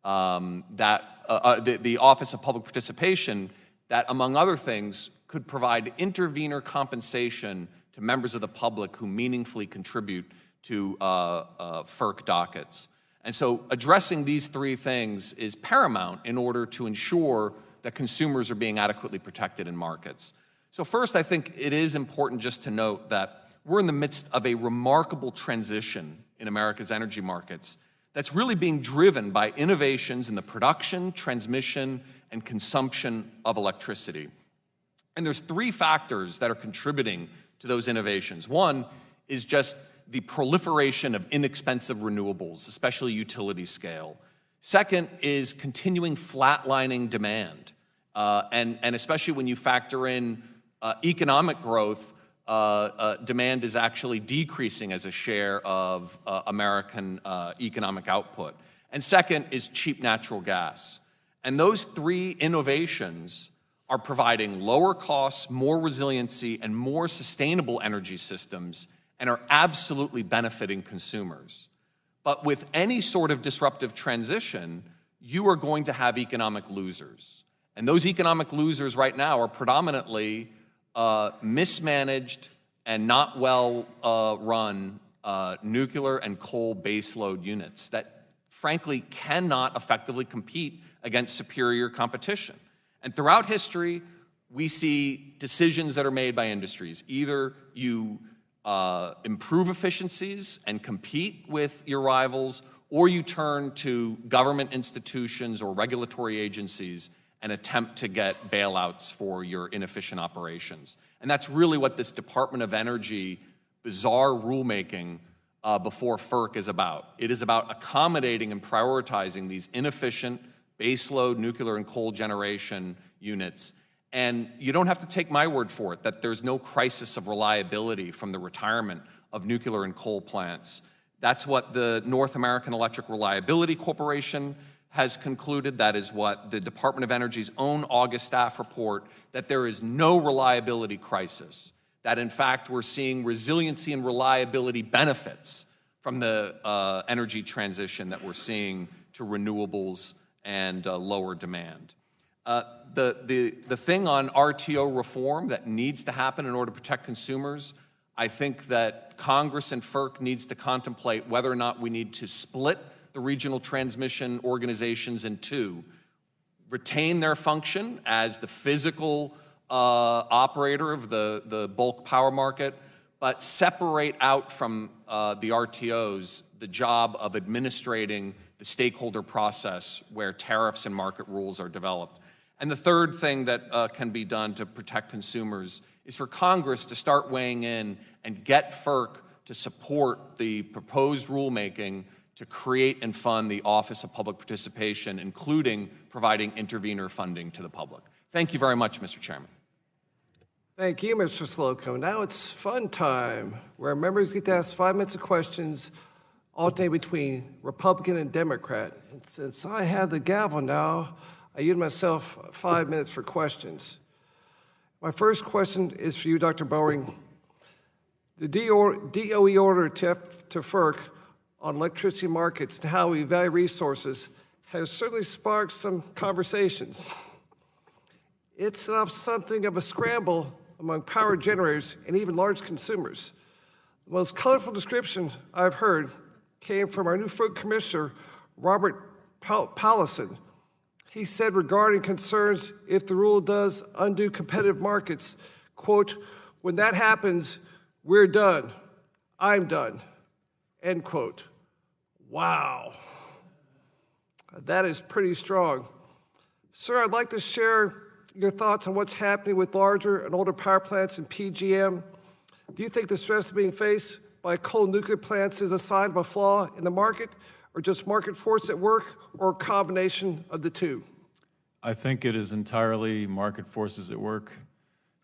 the Office of Public Participation, that, among other things, could provide intervenor compensation to members of the public who meaningfully contribute to FERC dockets. And so addressing these 3 things is paramount in order to ensure that consumers are being adequately protected in markets. So first, I think it is important just to note that we're in the midst of a remarkable transition in America's energy markets that's really being driven by innovations in the production, transmission, and consumption of electricity. And there's 3 factors that are contributing to those innovations. One is just the proliferation of inexpensive renewables, especially utility scale. Second is continuing flatlining demand, and especially when you factor in economic growth, demand is actually decreasing as a share of American economic output. And second is cheap natural gas. And those 3 innovations are providing lower costs, more resiliency, and more sustainable energy systems, and are absolutely benefiting consumers. But with any sort of disruptive transition, you are going to have economic losers. And those economic losers right now are predominantly mismanaged and not well run nuclear and coal baseload units that frankly cannot effectively compete against superior competition. And throughout history, we see decisions that are made by industries. Either you improve efficiencies and compete with your rivals, or you turn to government institutions or regulatory agencies and attempt to get bailouts for your inefficient operations. And that's really what this Department of Energy bizarre rulemaking before FERC is about. It is about accommodating and prioritizing these inefficient baseload nuclear and coal generation units. And you don't have to take my word for it that there's no crisis of reliability from the retirement of nuclear and coal plants. That's what the North American Electric Reliability Corporation has concluded. That is what the Department of Energy's own August staff report, that there is no reliability crisis, that in fact we're seeing resiliency and reliability benefits from the energy transition that we're seeing to renewables and lower demand. The thing on RTO reform that needs to happen in order to protect consumers, I think that Congress and FERC needs to contemplate whether or not we need to split the regional transmission organizations in 2, retain their function as the physical operator of the bulk power market, but separate out from the RTOs the job of administrating the stakeholder process where tariffs and market rules are developed. And the third thing that can be done to protect consumers is for Congress to start weighing in and get FERC to support the proposed rulemaking to create and fund the Office of Public Participation, including providing intervenor funding to the public. Thank you very much, Mr. Chairman. Thank you, Mr. Slocum. Now it's fun time, where members get to ask 5 minutes of questions, alternating between Republican and Democrat. And since I have the gavel now, I yield myself 5 minutes for questions. My first question is for you, Dr. Bowring. The DOE order to FERC on electricity markets and how we value resources has certainly sparked some conversations. It's something of a scramble among power generators and even large consumers. The most colorful description I've heard came from our new FERC commissioner, Robert Pallison. He said regarding concerns if the rule does undo competitive markets, quote, "When that happens, we're done. I'm done," end quote. Wow. That is pretty strong. Sir, I'd like to share your thoughts on what's happening with larger and older power plants in PJM. Do you think the stress being faced by coal nuclear plants is a sign of a flaw in the market, or just market force at work, or a combination of the two? I think it is entirely market forces at work.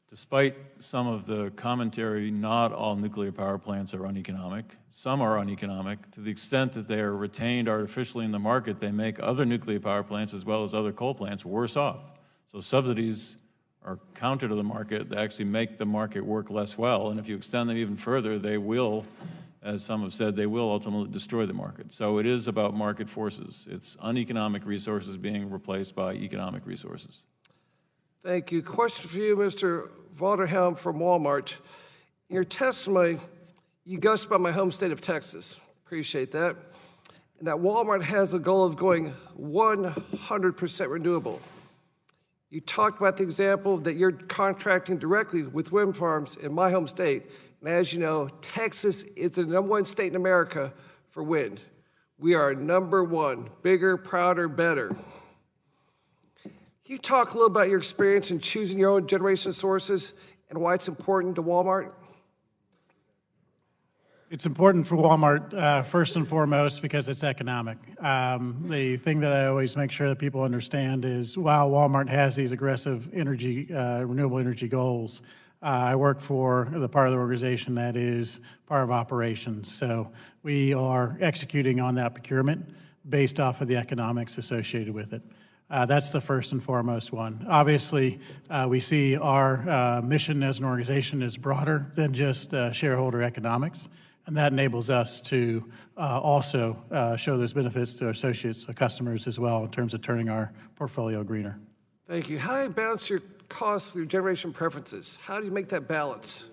Despite some of the commentary, not all nuclear power plants are uneconomic. Some are uneconomic. To the extent that they are retained artificially in the market, they make other nuclear power plants as well as other coal plants worse off. So subsidies are counter to the market. They actually make the market work less well. And if you extend them even further, they will, as some have said, they will ultimately destroy the market. So it is about market forces. It's uneconomic resources being replaced by economic resources. Thank you. Question for you, Mr. Valderhelm from Walmart. In your testimony, you gushed about my home state of Texas. Appreciate that. And that Walmart has a goal of going 100% renewable. You talked about the example that you're contracting directly with wind farms in my home state. And as you know, Texas is the #1 state in America for wind. We are #1, bigger, prouder, better. Can you talk a little about your experience in choosing your own generation sources and why it's important to Walmart? It's important for Walmart, first and foremost, because it's economic. The thing that I always make sure that people understand is while Walmart has these aggressive energy, renewable energy goals, I work for the part of the organization that is part of operations. So we are executing on that procurement based off of the economics associated with it. That's the first and foremost one. Obviously, we see our mission as an organization is broader than just shareholder economics. And that enables us to also show those benefits to our associates, our customers as well, in terms of turning our portfolio greener. Thank you. How do you balance your costs with your generation preferences? How do you make that balance?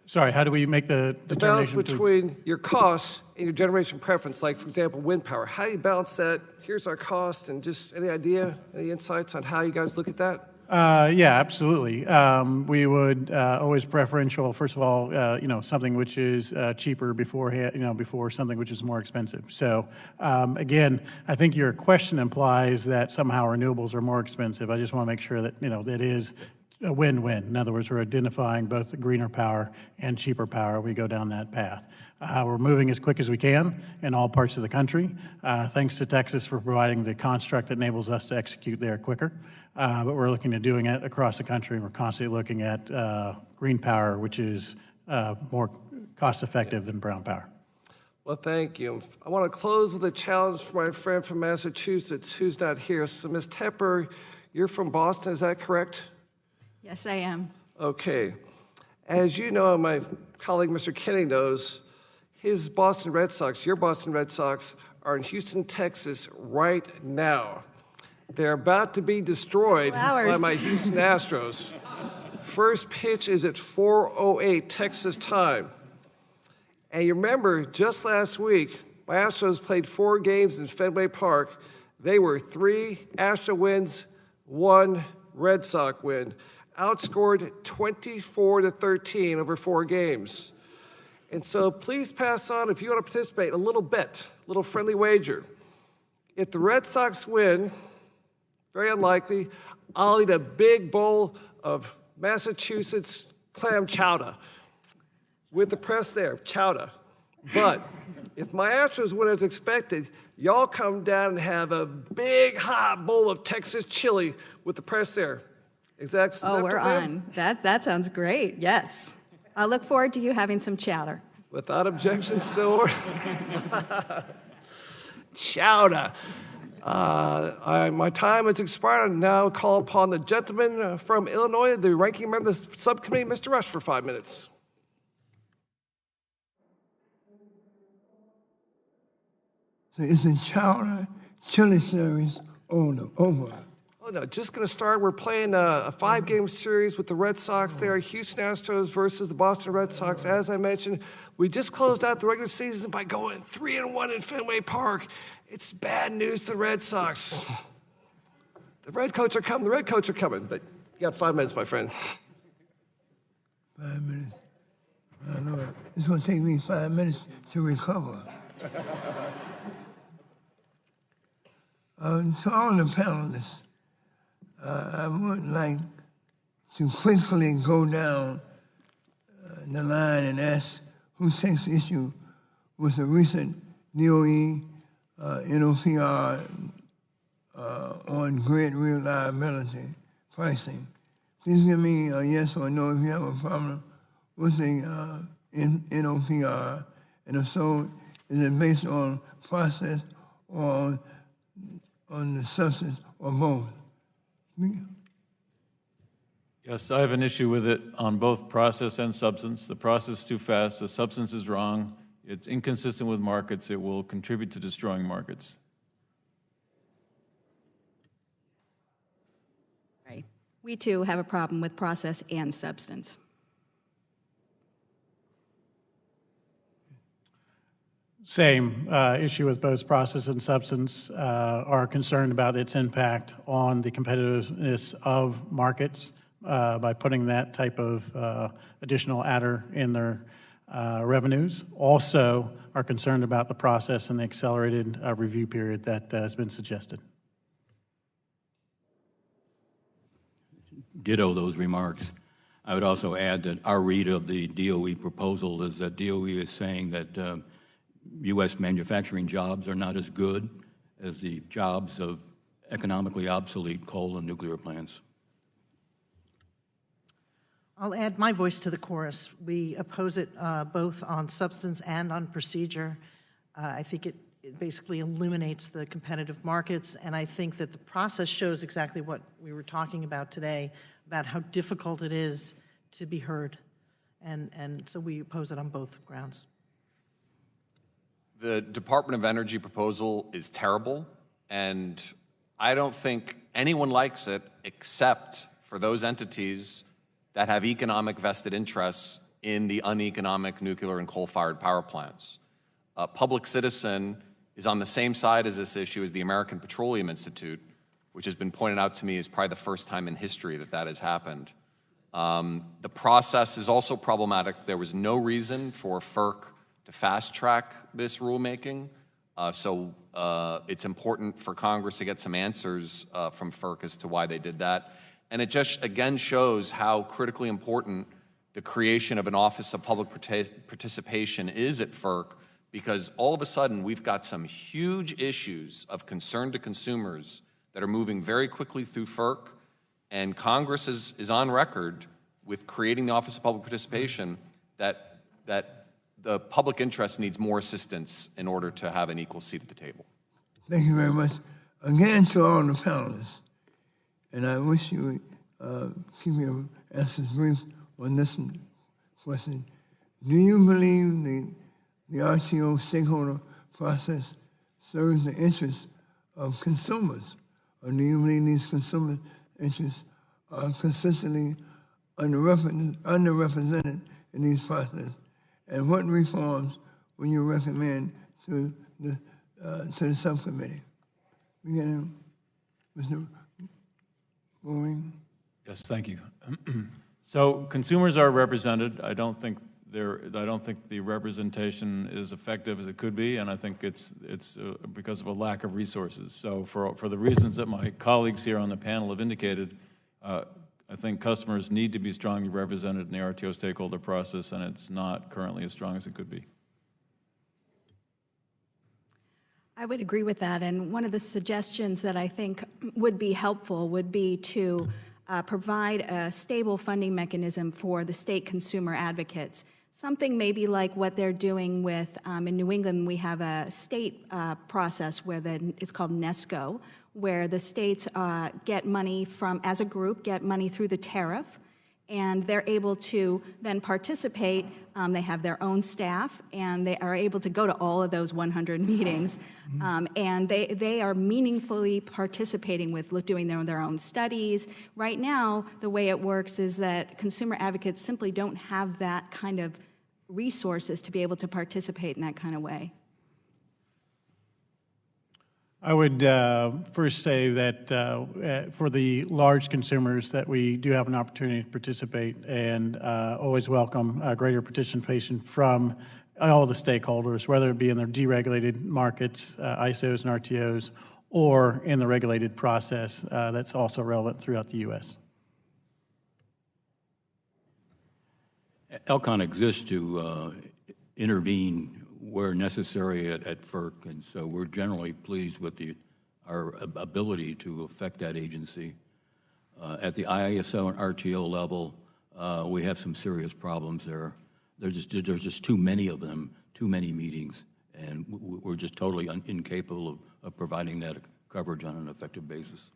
Sorry, how do we make the balance determination between your costs and your generation preference, like, for example, wind power? How do you balance that? Here's our cost, and just any idea, any insights on how you guys look at that? Yeah, absolutely. We would always preferential, first of all, something which is cheaper before something which is more expensive. So again, I think your question implies that somehow renewables are more expensive. I just want to make sure that, that is a win-win. In other words, we're identifying both the greener power and cheaper power. We go down that path. We're moving as quick as we can in all parts of the country. Thanks to Texas for providing the construct that enables us to execute there quicker. But we're looking at doing it across the country, and we're constantly looking at green power, which is more cost-effective than brown power. Well, thank you. I want to close with a challenge for my friend from Massachusetts who's not here. So, Ms. Tepper, you're from Boston, is that correct? Yes, I am. Okay. As you know, and my colleague Mr. Kenny knows, his Boston Red Sox, your Boston Red Sox, are in Houston, Texas right now. They're about to be destroyed by my Houston Astros. First pitch is at 4:08 Texas time. And you remember, just last week, my Astros played 4 games in Fenway Park. They were 3 Astro wins, 1 Red Sox win. Outscored 24-13 over 4 games. And so please pass on, if you want to participate, a little bet, a little friendly wager. If the Red Sox win, very unlikely, I'll eat a big bowl of Massachusetts clam chowder with the press there, chowder. But if my Astros win as expected, y'all come down and have a big hot bowl of Texas chili with the press there. Oh, we're on. That sounds great, yes. I look forward to you having some chowder. Without objection, so chowder. My time has expired. I now call upon the gentleman from Illinois, the ranking member of the subcommittee, Mr. Rush, for 5 minutes. So it's a chowder chili series over. Oh, no, just going to start. We're playing a 5-game series with the Red Sox there, Houston Astros versus the Boston Red Sox. As I mentioned, we just closed out the regular season by going 3-1 in Fenway Park. It's bad news to the Red Sox. The Redcoats are coming, but you got 5 minutes, my friend. 5 minutes. I know it. It's going to take me 5 minutes to recover. To all the panelists, I would like to quickly go down the line and ask who takes issue with the recent DOE NOPR on grid reliability pricing. Please give me a yes or no if you have a problem with the NOPR, and if so, is it based on process or on the substance or both? Yes, I have an issue with it on both process and substance. The process is too fast, the substance is wrong, it's inconsistent with markets, it will contribute to destroying markets. Right. We too have a problem with process and substance. Same issue with both process and substance. Are concerned about its impact on the competitiveness of markets by putting that type of additional adder in their revenues. Also are concerned about the process and the accelerated review period that has been suggested. Ditto those remarks. I would also add that our read of the DOE proposal is that DOE is saying that U.S. manufacturing jobs are not as good as the jobs of economically obsolete coal and nuclear plants. I'll add my voice to the chorus. We oppose it both on substance and on procedure. I think it basically eliminates the competitive markets, and I think that the process shows exactly what we were talking about today, about how difficult it is to be heard. And so we oppose it on both grounds. The Department of Energy proposal is terrible, and I don't think anyone likes it except for those entities that have economic vested interests in the uneconomic nuclear and coal-fired power plants. Public Citizen is on the same side as this issue as the American Petroleum Institute, which has been pointed out to me as probably the first time in history that that has happened. The process is also problematic. There was no reason for FERC to fast-track this rulemaking, so it's important for Congress to get some answers from FERC as to why they did that. And it just, again, shows how critically important the creation of an Office of Public Participation is at FERC, because all of a sudden we've got some huge issues of concern to consumers that are moving very quickly through FERC, and Congress is on record with creating the Office of Public Participation that the public interest needs more assistance in order to have an equal seat at the table. Thank you very much. Again, to all the panelists, and I wish you would keep your answers brief on this question. Do you believe the RTO stakeholder process serves the interests of consumers, or do you believe these consumer interests are consistently underrepresented in these processes? And what reforms would you recommend to the subcommittee? Beginning, Mr. Boring. Yes, thank you. So consumers are represented. I don't think I don't think the representation is effective as it could be, and I think it's because of a lack of resources. So for the reasons that my colleagues here on the panel have indicated, I think customers need to be strongly represented in the RTO stakeholder process, and it's not currently as strong as it could be. I would agree with that, and one of the suggestions that I think would be helpful would be to provide a stable funding mechanism for the state consumer advocates. Something maybe like what they're doing with, in New England, we have a state process where it's called NESCO, where the states get money from, as a group, get money through the tariff, and they're able to then participate. They have their own staff, and they are able to go to all of those 100 meetings. And they are meaningfully participating with doing their own studies. Right now, the way it works is that consumer advocates simply don't have that kind of resources to be able to participate in that kind of way. I would first say that for the large consumers that we do have an opportunity to participate and always welcome greater participation from all the stakeholders, whether it be in their deregulated markets, ISOs and RTOs, or in the regulated process that's also relevant throughout the U.S. ELCON exists to intervene where necessary at FERC, and so we're generally pleased with our ability to affect that agency. At the ISO and RTO level, we have some serious problems there. There's just too many of them, too many meetings, and we're just totally incapable of providing that coverage on an effective basis.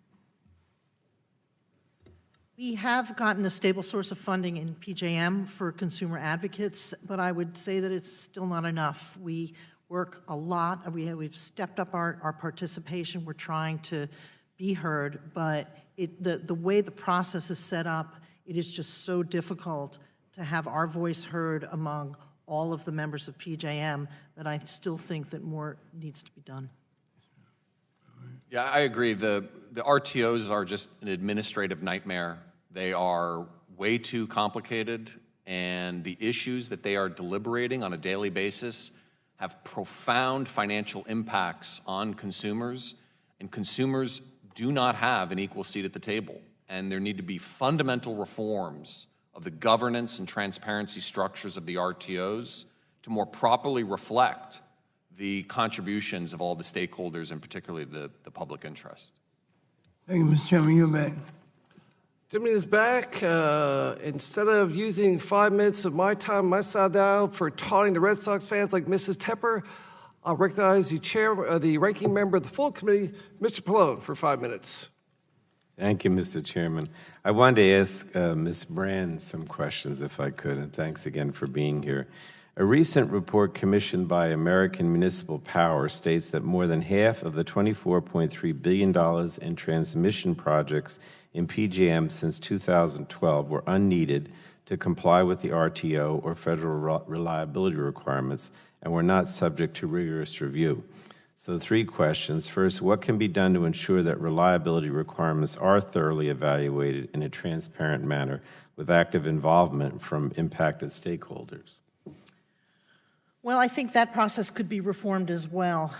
We have gotten a stable source of funding in PJM for consumer advocates, but I would say that it's still not enough. We work a lot. We've stepped up our participation. We're trying to be heard, but the way the process is set up, it is just so difficult to have our voice heard among all of the members of PJM that I still think that more needs to be done. Yeah, I agree. The RTOs are just an administrative nightmare. They are way too complicated, and the issues that they are deliberating on a daily basis have profound financial impacts on consumers, and consumers do not have an equal seat at the table. And there need to be fundamental reforms of the governance and transparency structures of the RTOs to more properly reflect the contributions of all the stakeholders, and particularly the public interest. Thank you, Mr. Chairman. You're back. 2 minutes back. Instead of using 5 minutes of my time, my side of the aisle, for taunting the Red Sox fans like Mrs. Tepper, I'll recognize the ranking member of the full committee, Mr. Pallone, for 5 minutes. Thank you, Mr. Chairman. I wanted to ask Ms. Brand some questions, if I could, and thanks again for being here. A recent report commissioned by American Municipal Power states that more than half of the $24.3 billion in transmission projects in PJM since 2012 were unneeded to comply with the RTO or federal reliability requirements and were not subject to rigorous review. So 3 questions. First, what can be done to ensure that reliability requirements are thoroughly evaluated in a transparent manner with active involvement from impacted stakeholders? Well, I think that process could be reformed as well.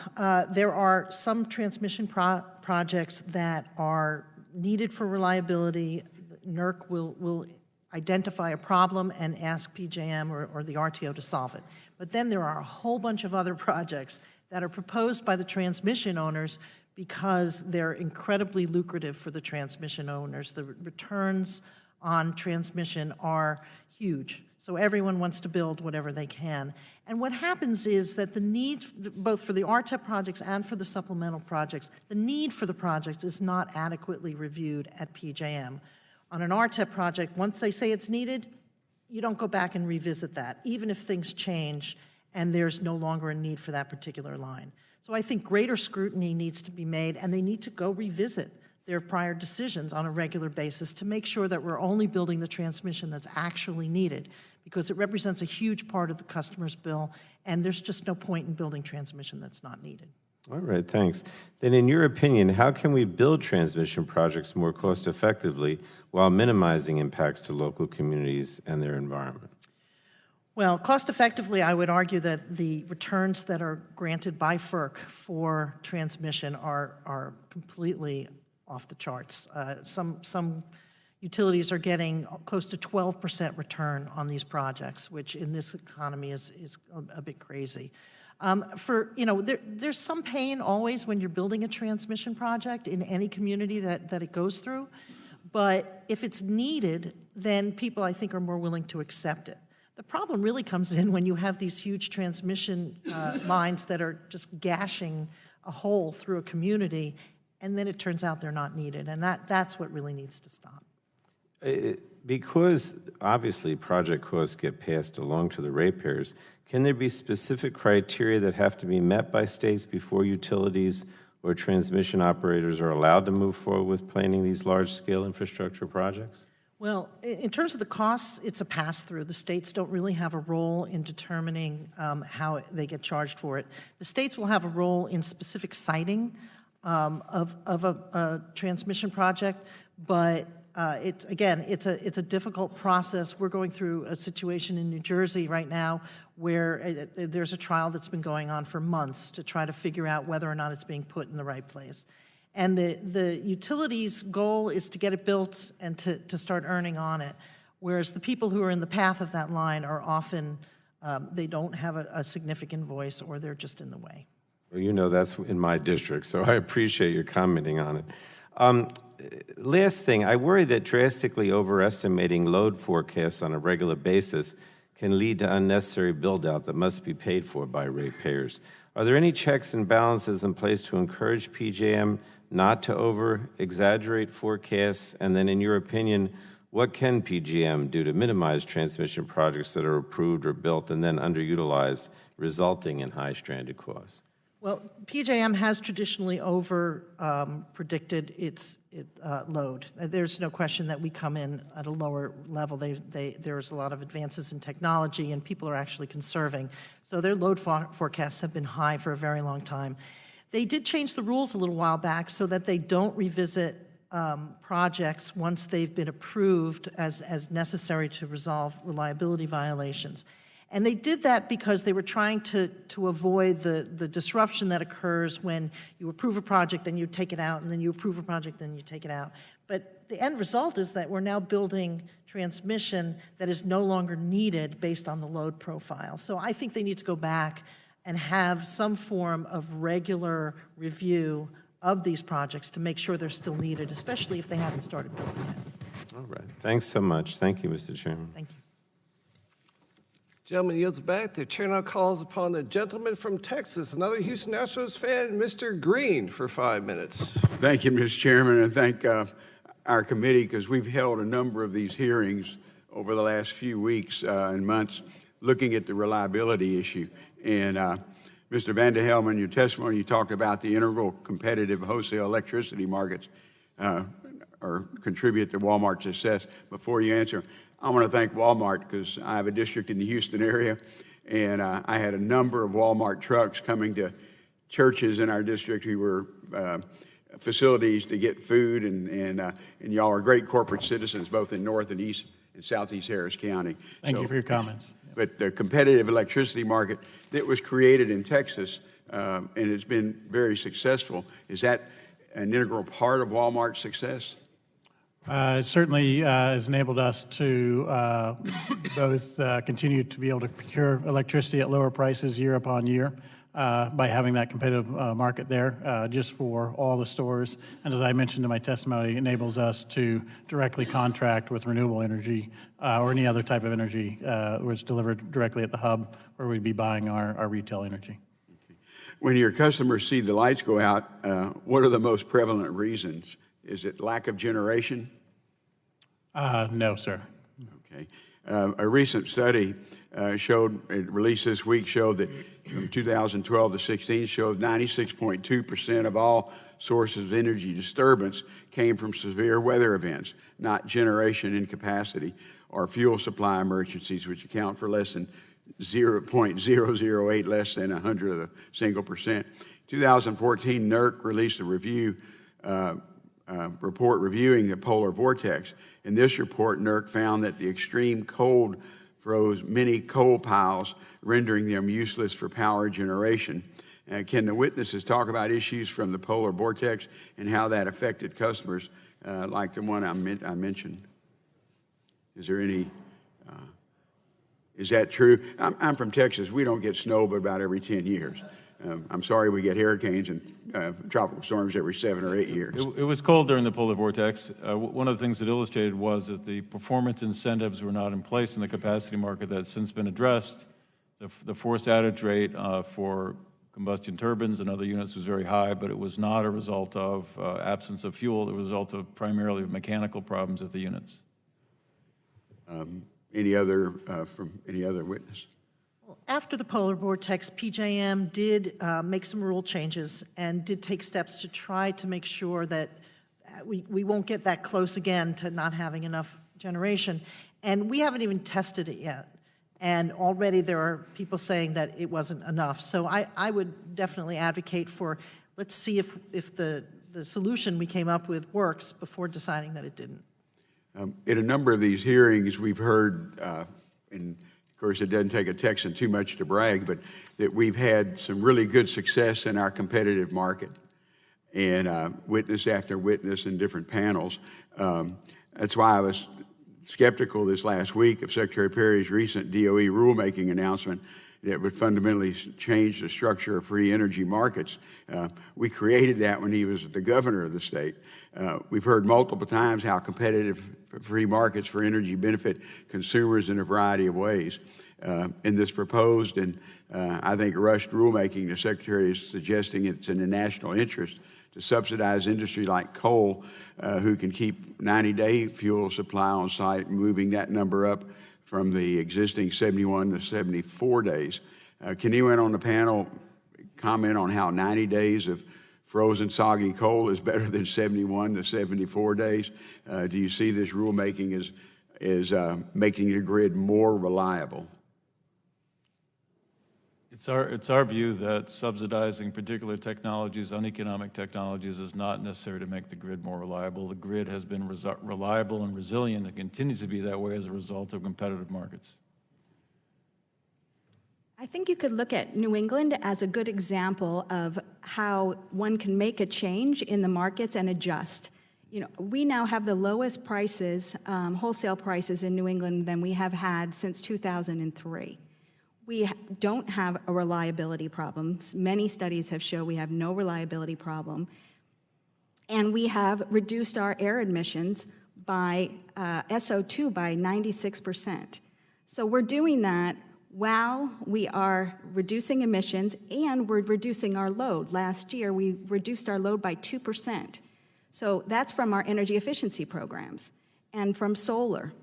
There are some transmission projects that are needed for reliability. NERC will identify a problem and ask PJM or the RTO to solve it. But then there are a whole bunch of other projects that are proposed by the transmission owners because they're incredibly lucrative for the transmission owners. The returns on transmission are huge. So everyone wants to build whatever they can. And what happens is that the need, both for the RTEP projects and for the supplemental projects, the need for the projects is not adequately reviewed at PJM. On an RTEP project, once they say it's needed, you don't go back and revisit that, even if things change and there's no longer a need for that particular line. So I think greater scrutiny needs to be made, and they need to go revisit their prior decisions on a regular basis to make sure that we're only building the transmission that's actually needed, because it represents a huge part of the customer's bill, and there's just no point in building transmission that's not needed. All right, thanks. Then in your opinion, how can we build transmission projects more cost effectively while minimizing impacts to local communities and their environment? Well, cost effectively, I would argue that the returns that are granted by FERC for transmission are completely off the charts. Some utilities are getting close to 12% return on these projects, which in this economy is a bit crazy. There's some pain always when you're building a transmission project in any community that it goes through, but if it's needed, then people, I think, are more willing to accept it. The problem really comes in when you have these huge transmission lines that are just gashing a hole through a community, and then it turns out they're not needed, and that's what really needs to stop. Because obviously project costs get passed along to the ratepayers, can there be specific criteria that have to be met by states before utilities or transmission operators are allowed to move forward with planning these large-scale infrastructure projects? Well, in terms of the costs, it's a pass-through. The states don't really have a role in determining how they get charged for it. The states will have a role in specific siting of a transmission project, but it's a difficult process. We're going through a situation in New Jersey right now where there's a trial that's been going on for months to try to figure out whether or not it's being put in the right place. And the utilities' goal is to get it built and to start earning on it, whereas the people who are in the path of that line are often, they don't have a significant voice, or they're just in the way. Well, that's in my district, so I appreciate your commenting on it. Last thing, I worry that drastically overestimating load forecasts on a regular basis can lead to unnecessary build-out that must be paid for by ratepayers. Are there any checks and balances in place to encourage PJM not to over-exaggerate forecasts? And then in your opinion, what can PJM do to minimize transmission projects that are approved or built and then underutilized, resulting in high stranded costs? Well, PJM has traditionally predicted its load. There's no question that we come in at a lower level. There's a lot of advances in technology, and people are actually conserving. So their load forecasts have been high for a very long time. They did change the rules a little while back so that they don't revisit projects once they've been approved as necessary to resolve reliability violations. And they did that because they were trying to avoid the disruption that occurs when you approve a project, then you take it out, and then you approve a project, then you take it out. But the end result is that we're now building transmission that is no longer needed based on the load profile. So I think they need to go back and have some form of regular review of these projects to make sure they're still needed, especially if they haven't started building yet. All right. Thanks so much. Thank you, Mr. Chairman. Thank you. Gentleman yields back. The chair now calls upon the gentleman from Texas, another Houston Astros fan, Mr. Green, for 5 minutes. Thank you, Mr. Chairman, and thank our committee, because we've held a number of these hearings over the last few weeks and months looking at the reliability issue. And Mr. Van de Helm, in your testimony, you talked about the integral competitive wholesale electricity markets or contribute to Walmart's success. Before you answer, I want to thank Walmart because I have a district in the Houston area, and I had a number of Walmart trucks coming to churches in our district who were facilities to get food, and y'all are great corporate citizens both in North and East and Southeast Harris County. Thank you for your comments. But the competitive electricity market that was created in Texas and it's been very successful, is that an integral part of Walmart's success? It certainly has enabled us to both continue to be able to procure electricity at lower prices year upon year by having that competitive market there just for all the stores. And as I mentioned in my testimony, it enables us to directly contract with renewable energy or any other type of energy where it's delivered directly at the hub where we'd be buying our retail energy. Okay. When your customers see the lights go out, what are the most prevalent reasons? Is it lack of generation? No, sir. Okay. A recent study released this week, showed that from 2012 to 16, showed 96.2% of all sources of energy disturbance came from severe weather events, not generation incapacity or fuel supply emergencies, which account for less than 0.008, less than 100 of a single percent. 2014, NERC released a report reviewing the polar vortex. In this report, NERC found that the extreme cold froze many coal piles, rendering them useless for power generation. Can the witnesses talk about issues from the polar vortex and how that affected customers like the one I mentioned? Is there any, is that true? I'm from Texas. We don't get snow but about every 10 years. I'm sorry we get hurricanes and tropical storms every 7 or 8 years. It was cold during the polar vortex. One of the things it illustrated was that the performance incentives were not in place in the capacity market. That's since been addressed. The forced outage rate for combustion turbines and other units was very high, but it was not a result of absence of fuel. It was a result of primarily mechanical problems at the units. Any other from any other witness? After the polar vortex, PJM did make some rule changes and did take steps to try to make sure that we won't get that close again to not having enough generation. And we haven't even tested it yet. And already there are people saying that it wasn't enough. So I would definitely advocate for, let's see if the solution we came up with works before deciding that it didn't. In a number of these hearings, we've heard, and of course it doesn't take a Texan too much to brag, but that we've had some really good success in our competitive market. And witness after witness in different panels. That's why I was skeptical this last week of Secretary Perry's recent DOE rulemaking announcement that would fundamentally change the structure of free energy markets. We created that when he was the governor of the state. We've heard multiple times how competitive free markets for energy benefit consumers in a variety of ways. In this proposed and I think rushed rulemaking, the Secretary is suggesting it's in the national interest to subsidize industry like coal, who can keep 90-day fuel supply on site, moving that number up from the existing 71 to 74 days. Can anyone on the panel comment on how 90 days of frozen soggy coal is better than 71 to 74 days? Do you see this rulemaking as making the grid more reliable? It's our view that subsidizing particular technologies, uneconomic technologies, is not necessary to make the grid more reliable. The grid has been reliable and resilient and continues to be that way as a result of competitive markets. I think you could look at New England as a good example of how one can make a change in the markets and adjust. You know, we now have the lowest prices, wholesale prices in New England than we have had since 2003. We don't have a reliability problem. Many studies have shown we have no reliability problem. And we have reduced our air emissions by SO2 by 96%. So we're doing that while we are reducing emissions and we're reducing our load. Last year, we reduced our load by 2%. So that's from our energy efficiency programs and from solar.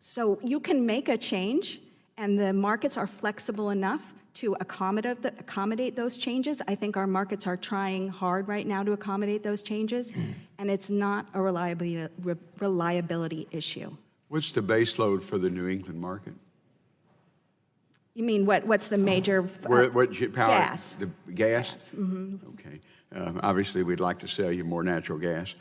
So you can make a change, and the markets are flexible enough to accommodate those changes. I think our markets are trying hard right now to accommodate those changes, and it's not a reliability issue. What's the base load for the New England market? You mean what's the major what power? Gas. The gas? Gas. Mm-hmm. Okay. Obviously, we'd like to sell you more natural gas.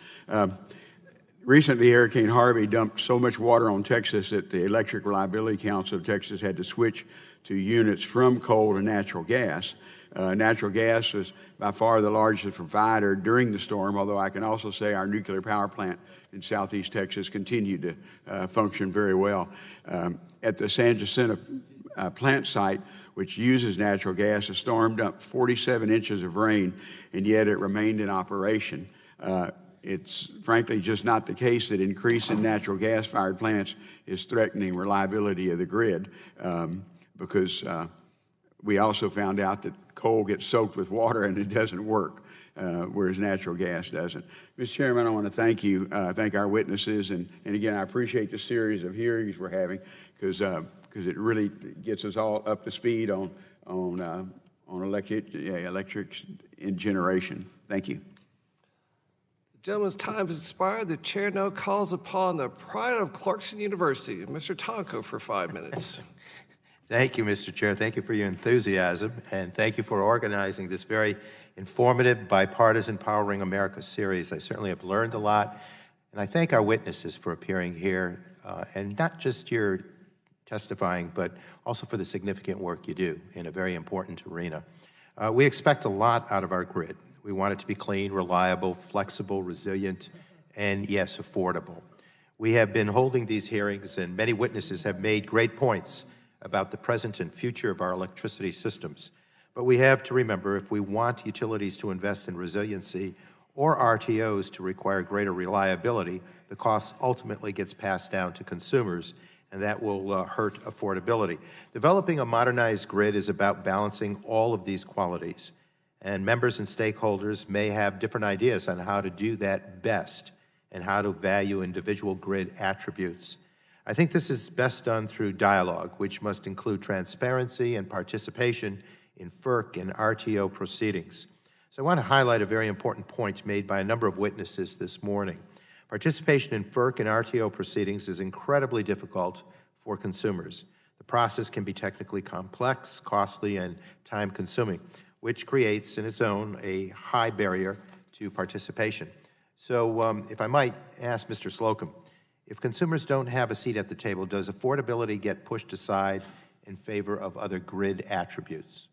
Recently, Hurricane Harvey dumped so much water on Texas that the Electric Reliability Council of Texas had to switch to units from coal to natural gas. Natural gas was by far the largest provider during the storm, although I can also say our nuclear power plant in southeast Texas continued to function very well. At the San Jacinto plant site, which uses natural gas, a storm dumped 47 inches of rain, and yet it remained in operation. It's frankly just not the case that increase in natural gas-fired plants is threatening reliability of the grid, because we also found out that coal gets soaked with water and it doesn't work, whereas natural gas doesn't. Mr. Chairman, I want to thank you, thank our witnesses, and again, I appreciate the series of hearings we're having, because it really gets us all up to speed on electric in generation. Thank you. The gentleman's time has expired. The chair now calls upon the pride of Clarkson University, Mr. Tonko, for 5 minutes. Thank you, Mr. Chair. Thank you for your enthusiasm, and thank you for organizing this very informative, bipartisan Powering America series. I certainly have learned a lot, and I thank our witnesses for appearing here, and not just your testifying, but also for the significant work you do in a very important arena. We expect a lot out of our grid. We want it to be clean, reliable, flexible, resilient, and yes, affordable. We have been holding these hearings, and many witnesses have made great points about the present and future of our electricity systems. But we have to remember, if we want utilities to invest in resiliency or RTOs to require greater reliability, the cost ultimately gets passed down to consumers, and that will hurt affordability. Developing a modernized grid is about balancing all of these qualities, and members and stakeholders may have different ideas on how to do that best and how to value individual grid attributes. I think this is best done through dialogue, which must include transparency and participation in FERC and RTO proceedings. So I want to highlight a very important point made by a number of witnesses this morning. Participation in FERC and RTO proceedings is incredibly difficult for consumers. The process can be technically complex, costly, and time-consuming, which creates in its own a high barrier to participation. So if I might ask Mr. Slocum, if consumers don't have a seat at the table, does affordability get pushed aside in favor of other grid attributes?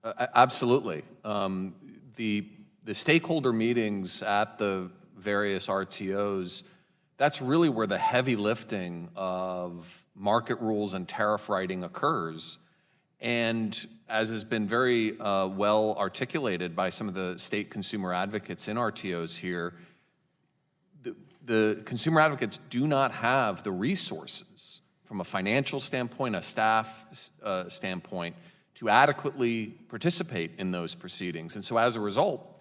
Absolutely. The stakeholder meetings at the various RTOs, that's really where the heavy lifting of market rules and tariff writing occurs. And as has been very well articulated by some of the state consumer advocates in RTOs here, the consumer advocates do not have the resources from a financial standpoint, a staff standpoint, to adequately participate in those proceedings. And so as a result,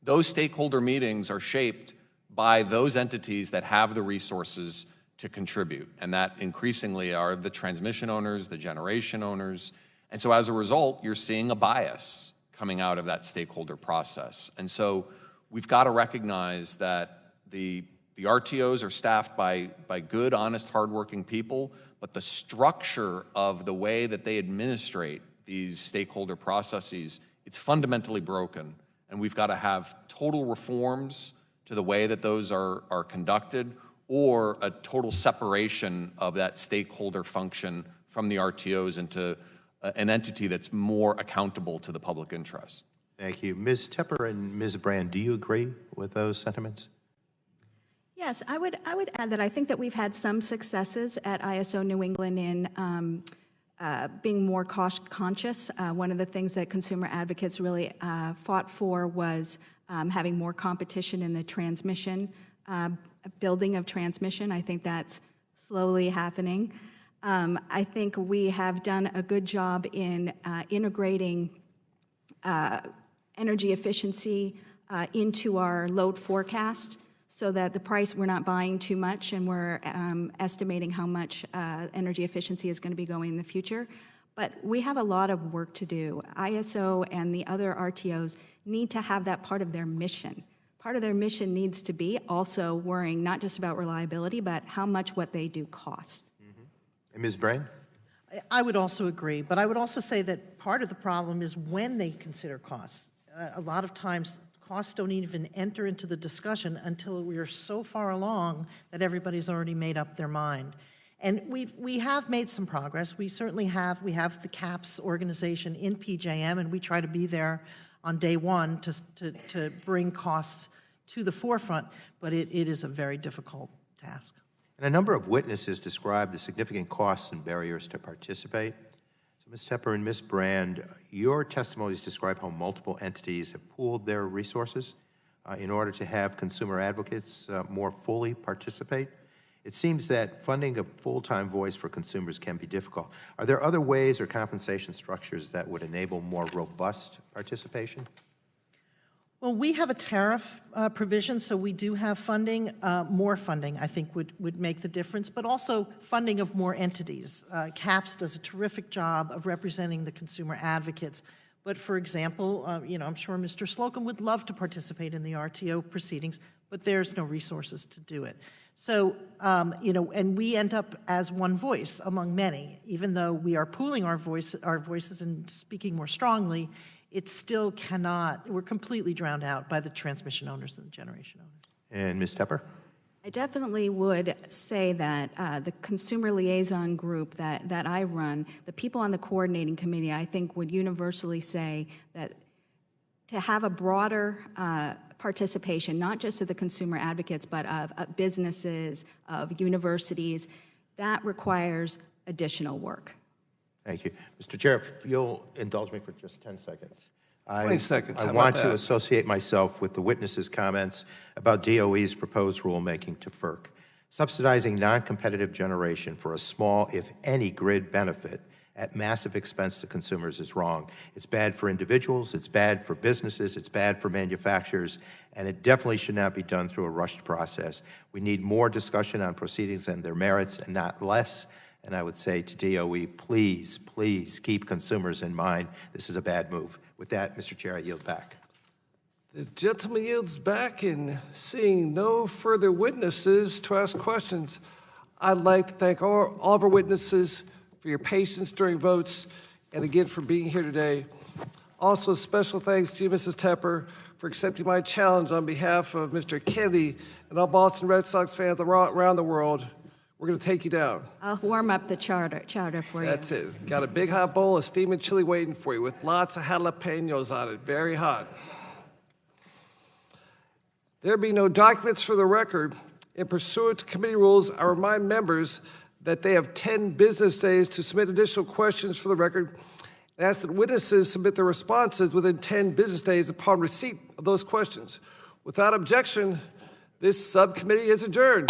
those stakeholder meetings are shaped by those entities that have the resources to contribute. And that increasingly are the transmission owners, the generation owners. And so as a result, you're seeing a bias coming out of that stakeholder process. And so we've got to recognize that the RTOs are staffed by good, honest, hardworking people, but the structure of the way that they administrate these stakeholder processes, it's fundamentally broken. And we've got to have total reforms to the way that those are conducted, or a total separation of that stakeholder function from the RTOs into an entity that's more accountable to the public interest. Thank you. Ms. Tepper and Ms. Brand, do you agree with those sentiments? Yes, I would add that I think that we've had some successes at ISO New England in being more cost conscious. One of the things that consumer advocates really fought for was having more competition in the transmission, building of transmission. I think that's slowly happening. I think we have done a good job in integrating energy efficiency into our load forecast, so that the price, we're not buying too much, and we're estimating how much energy efficiency is going to be going in the future. But we have a lot of work to do. ISO and the other RTOs need to have that part of their mission. Part of their mission needs to be also worrying not just about reliability, but how much what they do costs. Mm-hmm. And Ms. Brand? I would also agree, but I would also say that part of the problem is when they consider costs. A lot of times, costs don't even enter into the discussion until we are so far along that everybody's already made up their mind. And we have made some progress. We certainly have. We have the CAPS organization in PJM, and we try to be there on day one to bring costs to the forefront, but it is a very difficult task. And a number of witnesses described the significant costs and barriers to participate. So Ms. Tepper and Ms. Brand, your testimonies describe how multiple entities have pooled their resources in order to have consumer advocates more fully participate. It seems that funding a full-time voice for consumers can be difficult. Are there other ways or compensation structures that would enable more robust participation? Well, we have a tariff provision, so we do have funding. More funding, I think, would make the difference, but also funding of more entities. CAPS does a terrific job of representing the consumer advocates. But for example, I'm sure Mr. Slocum would love to participate in the RTO proceedings, but there's no resources to do it. So, and we end up as one voice among many, even though we are pooling our voices and speaking more strongly. It still cannot, we're completely drowned out by the transmission owners and the generation owners. And Ms. Tepper? I definitely would say that the consumer liaison group that I run, the people on the coordinating committee, I think would universally say that to have a broader participation, not just of the consumer advocates, but of businesses, of universities, that requires additional work. Thank you. Mr. Chair, if you'll indulge me for just 10 seconds. 20 seconds, I how want about to that? associate myself with the witnesses' comments about DOE's proposed rulemaking to FERC. Subsidizing non-competitive generation for a small, if any, grid benefit at massive expense to consumers is wrong. It's bad for individuals, it's bad for businesses, it's bad for manufacturers, and it definitely should not be done through a rushed process. We need more discussion on proceedings and their merits and not less. And I would say to DOE, please, please keep consumers in mind. This is a bad move. With that, Mr. Chair, I yield back. The gentleman yields back, and seeing no further witnesses to ask questions, I'd like to thank all of our witnesses for your patience during votes, and again for being here today. Also, special thanks to you, Mrs. Tepper, for accepting my challenge on behalf of Mr. Kennedy and all Boston Red Sox fans around the world. We're going to take you down. I'll warm up the chowder for you. That's it. Got a big hot bowl of steaming chili waiting for you with lots of jalapenos on it. Very hot. There be no documents for the record. In pursuant to committee rules, I remind members that they have 10 business days to submit additional questions for the record and ask that witnesses submit their responses within 10 business days upon receipt of those questions. Without objection, this subcommittee is adjourned.